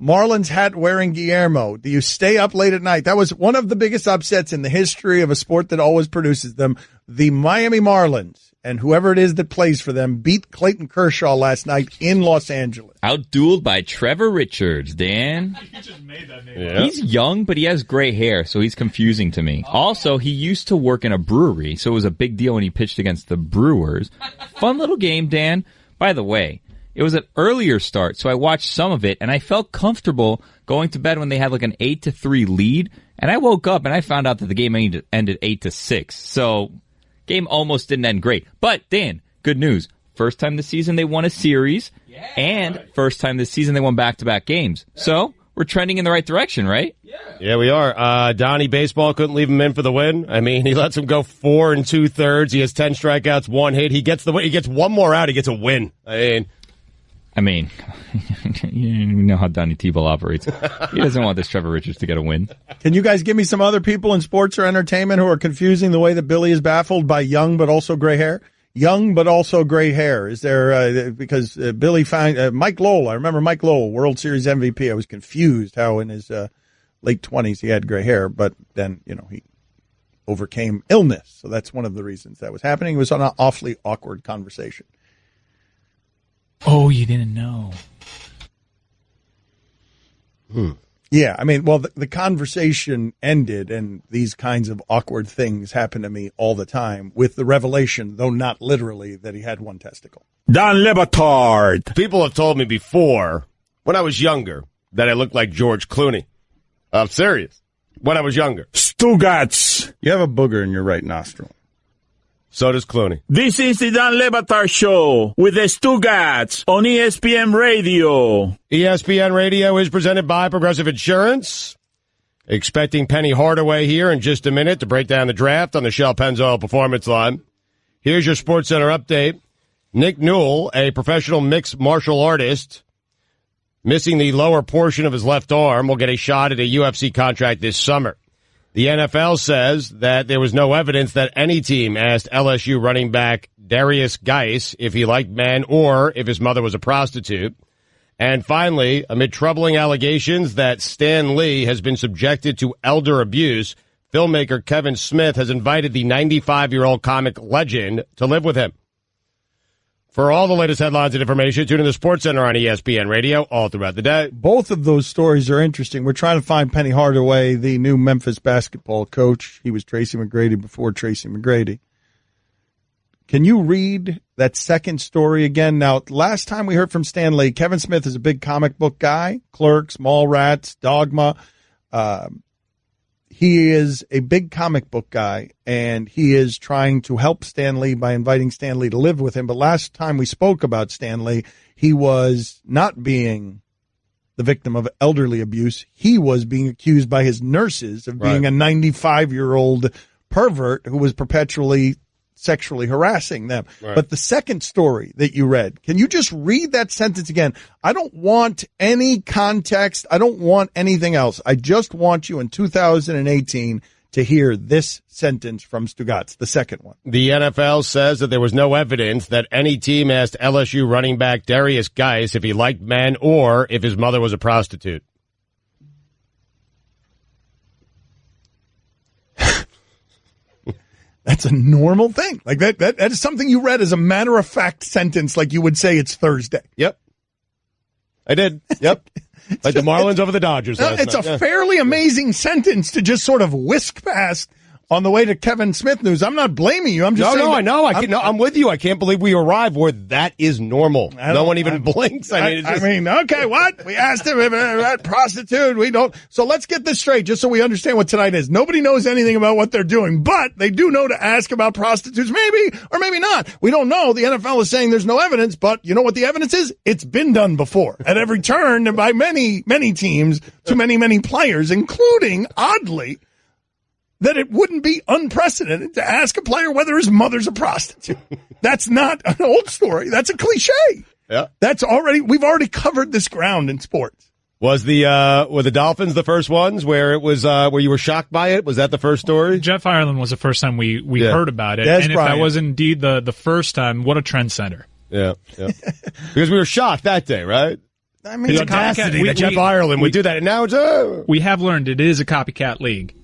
Marlins hat wearing Guillermo. Do you stay up late at night? That was one of the biggest upsets in the history of a sport that always produces them. The Miami Marlins, and whoever it is that plays for them, beat Clayton Kershaw last night in Los Angeles. Outdueled by Trevor Richards, Dan. You just made that name. Yeah. He's young, but he has gray hair, so he's confusing to me. Also, he used to work in a brewery, so it was a big deal when he pitched against the Brewers. Fun little game, Dan. By the way, it was an earlier start, so I watched some of it, and I felt comfortable going to bed when they had like an 8-3 lead, and I woke up and I found out that the game ended 8-6. So, game almost didn't end great. But, Dan, good news. First time this season they won a series, and first time this season they won back-to-back games. So, we're trending in the right direction, right? Yeah, we are. Donnie Baseball couldn't leave him in for the win. I mean, he lets him go 4 2/3. He has 10 strikeouts, 1 hit. He gets the win. He gets one more out. He gets a win. I mean, you know how Donnie Tebow operates. He doesn't want this Trevor Richards to get a win. Can you guys give me some other people in sports or entertainment who are confusing the way that Billy is baffled by young but also gray hair? Young but also gray hair. Is there, because Billy found, Mike Lowell, I remember Mike Lowell, World Series MVP. I was confused how in his late 20s he had gray hair, but then, he overcame illness. So that's one of the reasons that was happening. It was an awfully awkward conversation. Oh, you didn't know. Yeah, I mean, well, the conversation ended, and these kinds of awkward things happen to me all the time with the revelation, though not literally, that he had one testicle. Don Le Batard. People have told me before, when I was younger, that I looked like George Clooney. I'm serious. When I was younger. Stugotz. You have a booger in your right nostril. So does Clooney. This is the Dan Le Batard Show with the Stugotz on ESPN Radio. ESPN Radio is presented by Progressive Insurance. Expecting Penny Hardaway here in just a minute to break down the draft on the Shell Pennzoil Performance Line. Here's your SportsCenter update. Nick Newell, a professional mixed martial artist, missing the lower portion of his left arm, will get a shot at a UFC contract this summer. The NFL says that there was no evidence that any team asked LSU running back Darius Geis if he liked men or if his mother was a prostitute. And finally, amid troubling allegations that Stan Lee has been subjected to elder abuse, filmmaker Kevin Smith has invited the 95-year-old comic legend to live with him. For all the latest headlines and information, tune in to SportsCenter on ESPN Radio all throughout the day. Both of those stories are interesting. We're trying to find Penny Hardaway, the new Memphis basketball coach. He was Tracy McGrady before Tracy McGrady. Can you read that second story again? Now, last time we heard from Stan Lee, Kevin Smith is a big comic book guy. Clerks, Mallrats, Dogma. He is a big comic book guy, and he is trying to help Stan Lee by inviting Stan Lee to live with him. But last time we spoke about Stan Lee, he was not being the victim of elderly abuse. He was being accused by his nurses of being a 95-year-old pervert who was perpetually sexually harassing them. Right. But the second story that you read, can you just read that sentence again? I don't want any context. I don't want anything else. I just want you in 2018 to hear this sentence from Stugotz, the second one. The NFL says that there was no evidence that any team asked LSU running back Darius Geis if he liked men or if his mother was a prostitute. That's a normal thing. Like that is something you read as a matter-of-fact sentence, like you would say it's Thursday. Yep. I did. Yep. Like the Marlins over the Dodgers last It's night. a fairly amazing sentence to just sort of whisk past on the way to Kevin Smith news. I'm not blaming you. I'm just saying. I know. I'm with you. I can't believe we arrived where that is normal. No one even blinks. Okay, what? We asked him if that prostitute. We don't. So let's get this straight, just so we understand what tonight is. Nobody knows anything about what they're doing, but they do know to ask about prostitutes, maybe or maybe not. We don't know. The NFL is saying there's no evidence, but you know what the evidence is? It's been done before at every turn and by many, many teams to many, many players, including, oddly, that it wouldn't be unprecedented to ask a player whether his mother's a prostitute. That's not an old story. That's a cliche. Yeah. We've already covered this ground in sports. Was were the Dolphins the first ones where it was where you were shocked by it? Was that the first story? Jeff Ireland was the first time we heard about it. And if that was indeed the first time, what a trendsetter. Yeah. Because we were shocked that day, right? I mean, the audacity that Jeff Ireland would do that, and now it's we have learned it is a copycat league.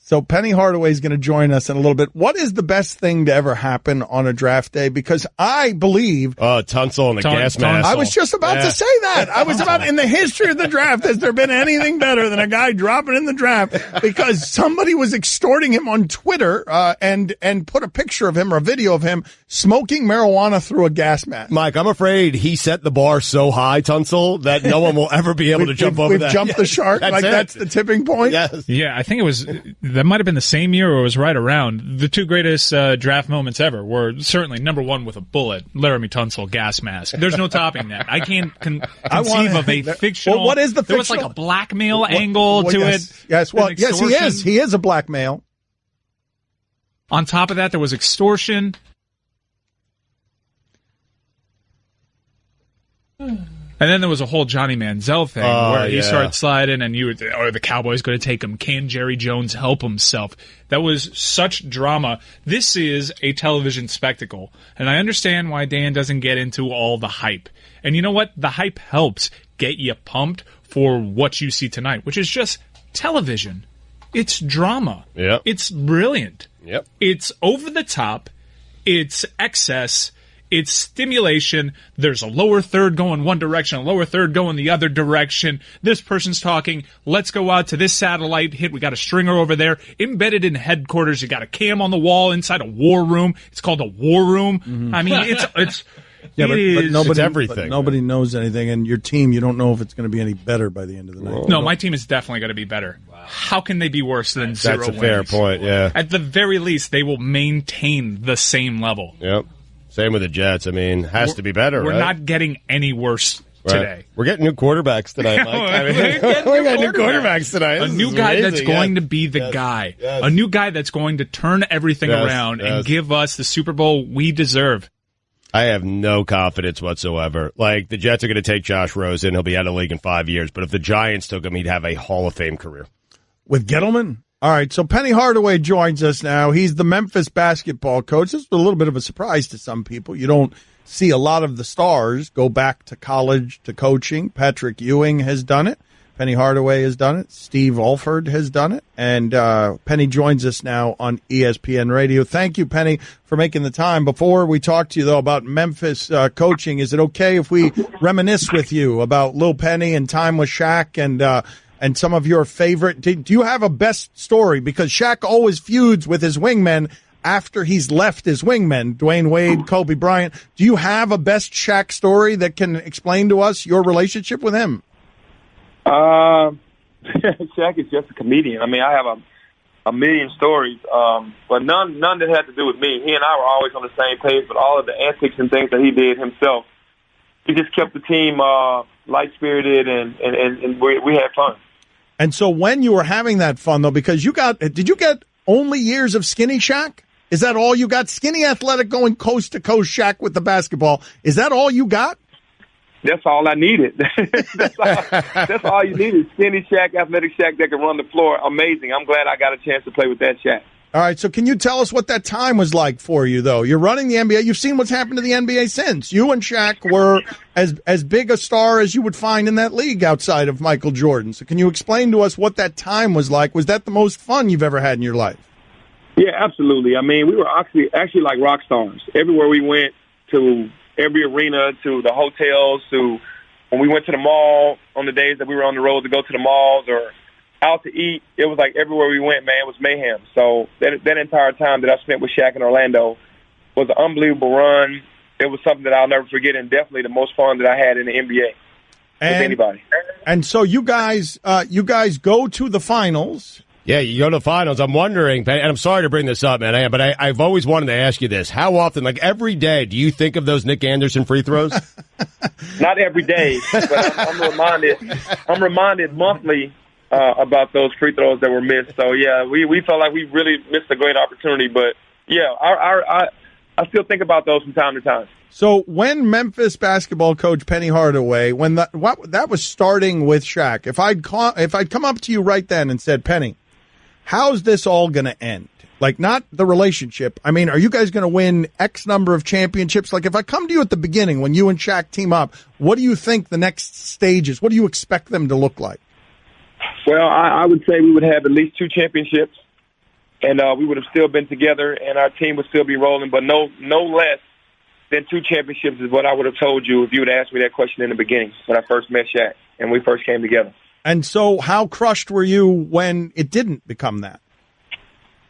So Penny Hardaway is going to join us in a little bit. What is the best thing to ever happen on a draft day? Because I believe... Tunsil and the gas mask. I was just about to say that. I was about, in the history of the draft, has there been anything better than a guy dropping in the draft because somebody was extorting him on Twitter and put a picture of him or a video of him smoking marijuana through a gas mask. Mike, I'm afraid he set the bar so high, Tunsil, that no one will ever be able to jump over that. We've jumped the shark? That's the tipping point? Yes. Yeah, I think it was... That might have been the same year or it was right around. The two greatest draft moments ever were certainly number one with a bullet, Laramie Tunsil gas mask. There's no topping that. I can't conceive of a fictional... Well, what is the There fictional? was like a blackmail angle to it. Yes, well, yes, he is. He is a blackmail. On top of that, there was extortion. And then there was a whole Johnny Manziel thing where he started sliding and the Cowboys going to take him. Can Jerry Jones help himself? That was such drama. This is a television spectacle. And I understand why Dan doesn't get into all the hype. And you know what? The hype helps get you pumped for what you see tonight, which is just television. It's drama. Yep. It's brilliant. Yep. It's over the top. It's excess. It's stimulation. There's a lower third going one direction, a lower third going the other direction. This person's talking, let's go out to this satellite hit. We got a stringer over there. Embedded in headquarters, you got a cam on the wall inside a war room. It's called a war room. I mean, it's Yeah, but nobody, everything. But nobody knows anything, and your team, you don't know if it's going to be any better by the end of the night. No, my team is definitely going to be better. Wow. How can they be worse than zero That's a wins? fair point, yeah. At the very least, they will maintain the same level. Yep. Same with the Jets. I mean, has to be better, We're right? not getting any worse today. We're getting new quarterbacks tonight, Mike. I mean, we got new quarterbacks tonight. A new guy that's going to be the guy. Yes. A new guy that's going to turn everything around and give us the Super Bowl we deserve. I have no confidence whatsoever. Like, the Jets are going to take Josh Rosen. He'll be out of the league in 5 years. But if the Giants took him, he'd have a Hall of Fame career. With Gettleman? All right, so Penny Hardaway joins us now. He's the Memphis basketball coach. This is a little bit of a surprise to some people. You don't see a lot of the stars go back to college to coaching. Patrick Ewing has done it. Penny Hardaway has done it. Steve Alford has done it. And Penny joins us now on ESPN Radio. Thank you, Penny, for making the time. Before we talk to you, though, about Memphis coaching, is it okay if we reminisce with you about Lil Penny and time with Shaq and some of your favorite? Do you have a best story? Because Shaq always feuds with his wingmen after he's left his wingmen, Dwayne Wade, Kobe Bryant. Do you have a best Shaq story that can explain to us your relationship with him? Shaq is just a comedian. I mean, I have a million stories, but none that had to do with me. He and I were always on the same page, but all of the antics and things that he did himself, he just kept the team light-spirited, and we had fun. And so when you were having that fun, though, because did you get only years of skinny Shaq? Is that all you got? Skinny athletic going coast to coast Shaq with the basketball. Is that all you got? That's all I needed. That's all you needed. Skinny Shaq, athletic Shaq that can run the floor. Amazing. I'm glad I got a chance to play with that Shaq. All right, so can you tell us what that time was like for you, though? You're running the NBA. You've seen what's happened to the NBA since. You and Shaq were as big a star as you would find in that league outside of Michael Jordan. So can you explain to us what that time was like? Was that the most fun you've ever had in your life? Yeah, absolutely. I mean, we were actually like rock stars. Everywhere we went, to every arena, to the hotels, to when we went to the mall on the days that we were on the road to go to the malls or out to eat, it was like everywhere we went, man, it was mayhem. So that entire time that I spent with Shaq in Orlando was an unbelievable run. It was something that I'll never forget, and definitely the most fun that I had in the NBA with anybody. And so you guys go to the finals. Yeah, you go to the finals. I'm wondering, and I'm sorry to bring this up, man, but I've always wanted to ask you this. How often, like every day, do you think of those Nick Anderson free throws? Not every day, but I'm reminded monthly about those free throws that were missed. So, yeah, we felt like we really missed a great opportunity. But, yeah, I still think about those from time to time. So when Memphis basketball coach Penny Hardaway, when that was starting with Shaq, if I'd come up to you right then and said, Penny, how's this all going to end? Like, not the relationship. I mean, are you guys going to win X number of championships? Like, if I come to you at the beginning when you and Shaq team up, what do you think the next stage is? What do you expect them to look like? Well, I would say we would have at least 2 championships, and we would have still been together, and our team would still be rolling, but no less than 2 championships is what I would have told you if you would ask me that question in the beginning when I first met Shaq and we first came together. And so how crushed were you when it didn't become that?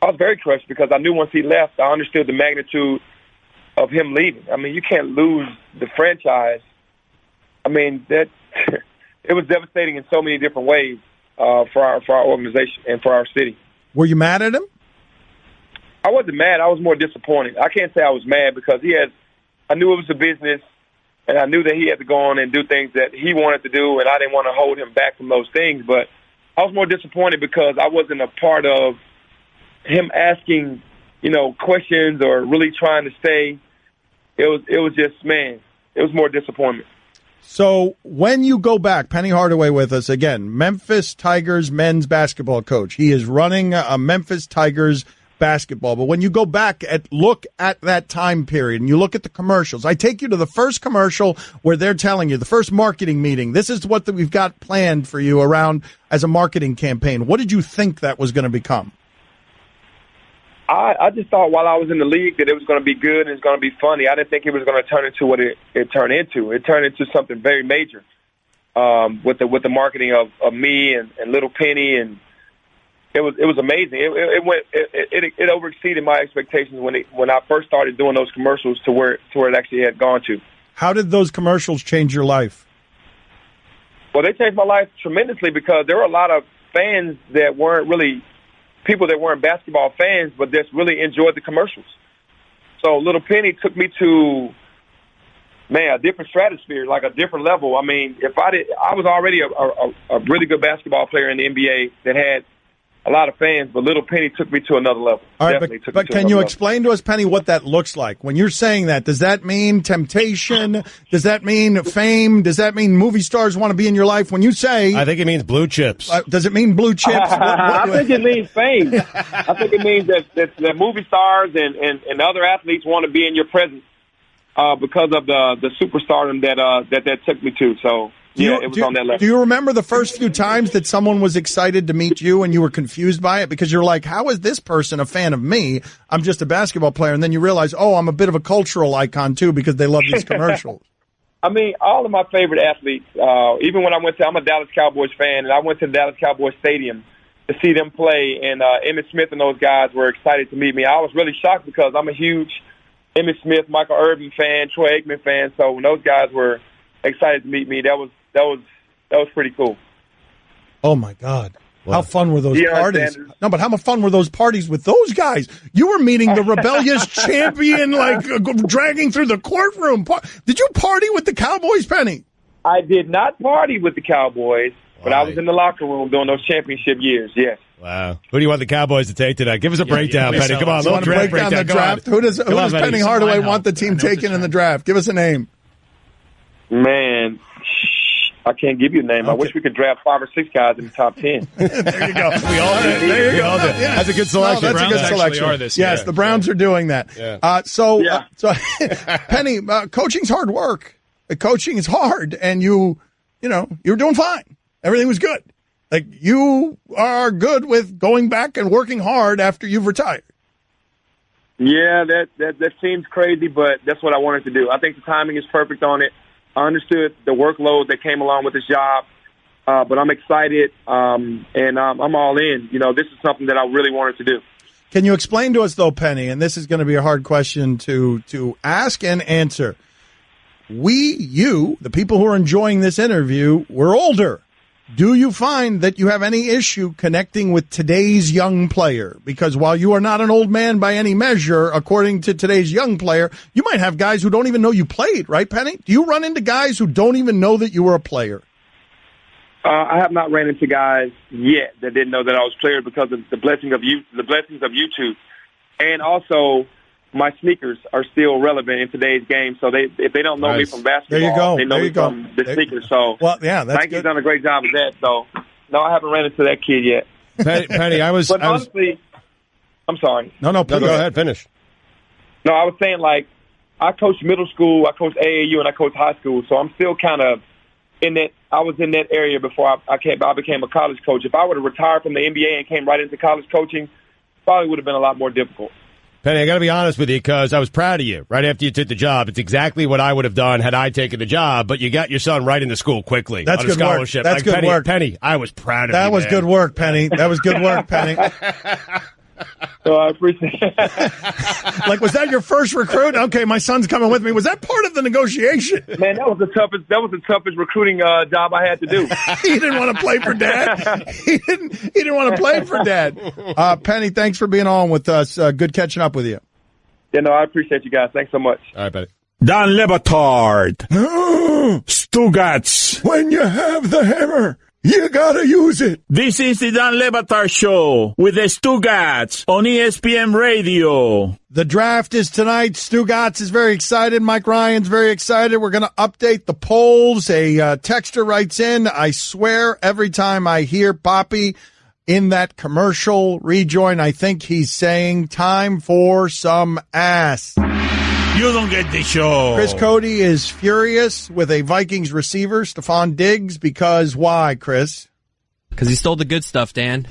I was very crushed because I knew once he left, I understood the magnitude of him leaving. I mean, you can't lose the franchise. I mean, that it was devastating in so many different ways for our organization and for our city. Were you mad at him? I wasn't mad. I was more disappointed. I can't say I was mad because I knew it was a business, and I knew that he had to go on and do things that he wanted to do, and I didn't want to hold him back from those things. But I was more disappointed because I wasn't a part of him asking, questions or really trying to stay. It was just, man, it was more disappointment. So when you go back, Penny Hardaway with us again, Memphis Tigers men's basketball coach. He is running a Memphis Tigers basketball. But when you go back look at that time period and you look at the commercials, I take you to the first commercial where they're telling you, the first marketing meeting, this is what we've got planned for you around as a marketing campaign. What did you think that was going to become? I just thought while I was in the league that it was going to be good and it was going to be funny. I didn't think it was going to turn into what it turned into. It turned into something very major with the marketing of me and Little Penny, and it was amazing. It overexceeded my expectations when I first started doing those commercials to where it actually had gone to. How did those commercials change your life? Well, they changed my life tremendously because there were a lot of fans that weren't really people that weren't basketball fans, but just really enjoyed the commercials. So Little Penny took me to, a different stratosphere, like a different level. I mean, I was already a really good basketball player in the NBA that had a lot of fans, but Little Penny took me to another level. All right, but can you explain to us, Penny, what that looks like? When you're saying that, does that mean temptation? Does that mean fame? Does that mean movie stars want to be in your life? When you say... I think it means blue chips. Does it mean blue chips? I think it means fame. I think it means that movie stars and other athletes want to be in your presence because of the superstardom that took me to. So... it was on that level. Do you remember the first few times that someone was excited to meet you and you were confused by it? Because you're like, how is this person a fan of me? I'm just a basketball player. And then you realize, I'm a bit of a cultural icon, too, because they love these commercials. I mean, all of my favorite athletes, even when I'm a Dallas Cowboys fan, and I went to the Dallas Cowboys Stadium to see them play, and Emmitt Smith and those guys were excited to meet me. I was really shocked because I'm a huge Emmitt Smith, Michael Irvin fan, Troy Aikman fan. So when those guys were excited to meet me, that was pretty cool. Oh my God. Wow. How fun were those parties? No, but how much fun were those parties with those guys? You were meeting the rebellious champion, dragging through the courtroom. Did you party with the Cowboys, Penny? I did not party with the Cowboys, but I was in the locker room during those championship years, yes. Wow. Who do you want the Cowboys to take tonight? Give us a breakdown, Penny. Come on, you want to break down the draft? Who does Penny Hardaway want the team taking in the draft? Give us a name. Man, I can't give you a name. Okay. I wish we could draft 5 or 6 guys in the top 10. There you go. We all did. There you go. Yeah. That's a good selection. That's a good selection. Yes, the Browns are doing that. Yeah. So Penny, coaching's hard work. Coaching is hard, and you're doing fine. Everything was good. Like, you are good with going back and working hard after you've retired. Yeah, that seems crazy, but that's what I wanted to do. I think the timing is perfect on it. I understood the workload that came along with this job, but I'm excited, and I'm all in. This is something that I really wanted to do. Can you explain to us, though, Penny, and this is going to be a hard question to ask and answer. The people who are enjoying this interview, we're older. Do you find that you have any issue connecting with today's young player? Because while you are not an old man by any measure, according to today's young player, you might have guys who don't even know you played, right, Penny? Do you run into guys who don't even know that you were a player? I have not ran into guys yet that didn't know that I was a player because of the blessings of YouTube. And also, my sneakers are still relevant in today's game. So if they don't know me from basketball, they know me from the sneakers. So Nike's done a great job of that. So no, I haven't ran into that kid yet. Penny, honestly, I'm sorry. No, go ahead, finish. No, I was saying, I coached middle school, I coached AAU, and I coached high school. So I'm still kind of in that. I was in that area before I became a college coach. If I were to retire from the NBA and came right into college coaching, probably would have been a lot more difficult. Penny, I got to be honest with you because I was proud of you right after you took the job. It's exactly what I would have done had I taken the job, but you got your son right into school quickly. That's on a good scholarship. Work. That's good work. Penny, I was proud of you. That was good work, Penny. That was good work, Penny. So I appreciate it. Was that your first recruit? Okay, my son's coming with me. Was that part of the negotiation? Man, that was the toughest recruiting job I had to do. He didn't want to play for Dad. He didn't want to play for Dad. Penny, thanks for being on with us. Good catching up with you. Yeah, no, I appreciate you guys. Thanks so much. All right, buddy. Dan Batard. Stugotz. When you have the hammer, you gotta use it. This is the Dan Batard Show with the Stugotz on ESPN Radio. The draft is tonight. Stugotz is very excited. Mike Ryan's very excited. We're going to update the polls. A texter writes in, I swear every time I hear Poppy in that commercial rejoin, I think he's saying time for some ass. You don't get the show. Chris Cody is furious with a Vikings receiver, Stephon Diggs, because why, Chris? Because he stole the good stuff, Dan.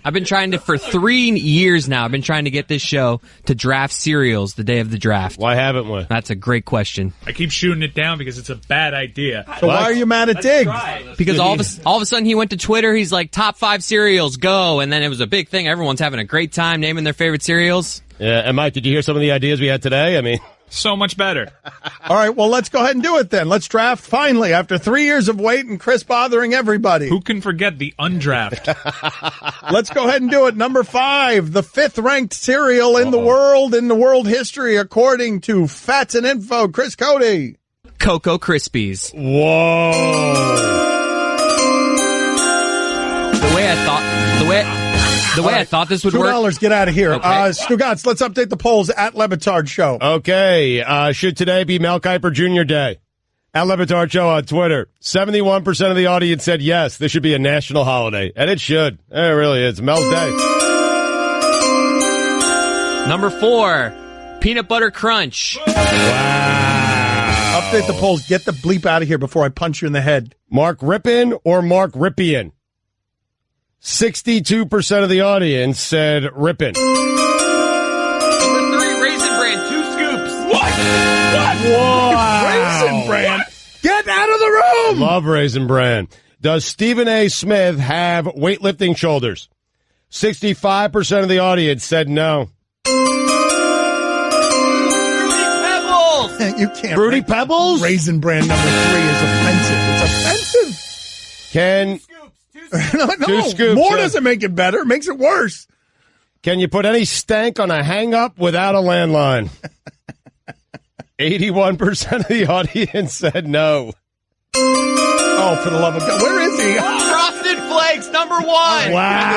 I've been trying to, for 3 years now, I've been trying to get this show to draft cereals the day of the draft. Why haven't we? That's a great question. I keep shooting it down because it's a bad idea. So why are you mad at Diggs? Because all of a sudden he went to Twitter, he's like, top 5 cereals, go. And then it was a big thing. Everyone's having a great time naming their favorite cereals. Yeah, and Mike, did you hear some of the ideas we had today? I mean... So much better. All right, well, let's go ahead and do it then. Let's draft finally after 3 years of wait and Chris bothering everybody. Who can forget the undraft? Let's go ahead and do it. Number 5, the 5th ranked cereal in the world history, according to Fats and Info. Chris Cody. Cocoa Krispies. Whoa. The way I thought this would work. $2, get out of here. Okay. Stugotz, let's update the polls at Le Batard Show. Okay. Should today be Mel Kiper Jr. Day? At Le Batard Show on Twitter. 71% of the audience said yes, this should be a national holiday. And it should. It really is. Mel's Day. Number 4, Peanut Butter Crunch. Wow. Update the polls. Get the bleep out of here before I punch you in the head. Mark Rippin or Mark Rippian? 62% of the audience said Rippin. Number 3, Raisin Bran, 2 scoops. What? Wow. Raisin Bran. Get out of the room. Love Raisin Bran. Does Stephen A. Smith have weightlifting shoulders? 65% of the audience said no. Fruity Pebbles. You can't. Fruity Pebbles? Raisin Bran number 3 is offensive. It's offensive. Can... No, 2 scoops. More doesn't make it better. It makes it worse. Can you put any stank on a hang-up without a landline? 81% of the audience said no. Oh, for the love of God. Where is he? Frosted Flakes, number 1. Wow.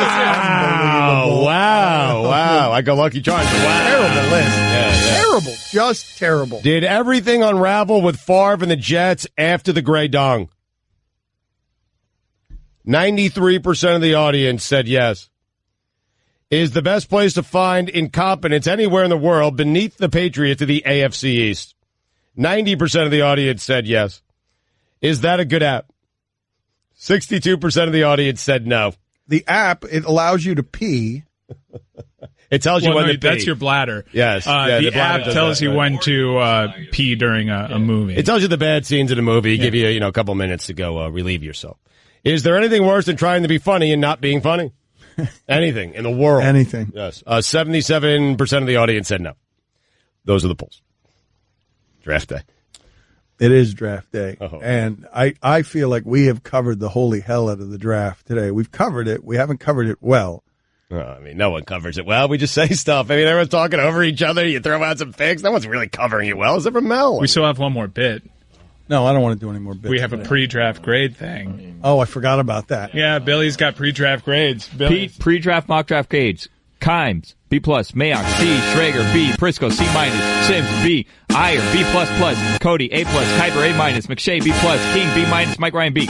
I go Lucky Charms. Wow. Terrible list. Yeah. Terrible. Just terrible. Did everything unravel with Favre and the Jets after the Grey Dong? 93% of the audience said yes. Is the best place to find incompetence anywhere in the world beneath the Patriots of the AFC East? 90% of the audience said yes. Is that a good app? 62% of the audience said no. The app, it allows you to pee. It tells you when to pee. That's your bladder. Yes. The app tells you when to pee during a movie. It tells you the bad scenes in a movie. Give you a couple minutes to go relieve yourself. Is there anything worse than trying to be funny and not being funny? Anything in the world. Anything. Yes. 77% of the audience said no. Those are the polls. Draft day. It is draft day. Oh. And I feel like we have covered the holy hell out of the draft today. We've covered it. We haven't covered it well. No one covers it well. We just say stuff. Everyone's talking over each other. You throw out some picks. No one's really covering it well. Except for Mel. We still have one more bit. No, I don't want to do any more bits. We have a pre-draft grade thing. Oh, I forgot about that. Yeah, Billy's got pre-draft grades. Pete, pre-draft mock draft grades. Kimes, B+, Mayock, C, Schrager, B, Prisco, C-, Sims, B, Iyer, B++, Cody, A+, Kuiper, A-, McShay, B+, King, B-, Mike Ryan, B.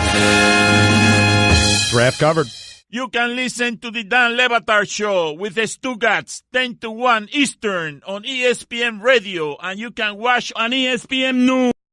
Draft covered. You can listen to the Dan Le Batard Show with the Stugotz 10 to 1 Eastern on ESPN Radio, and you can watch on ESPN News.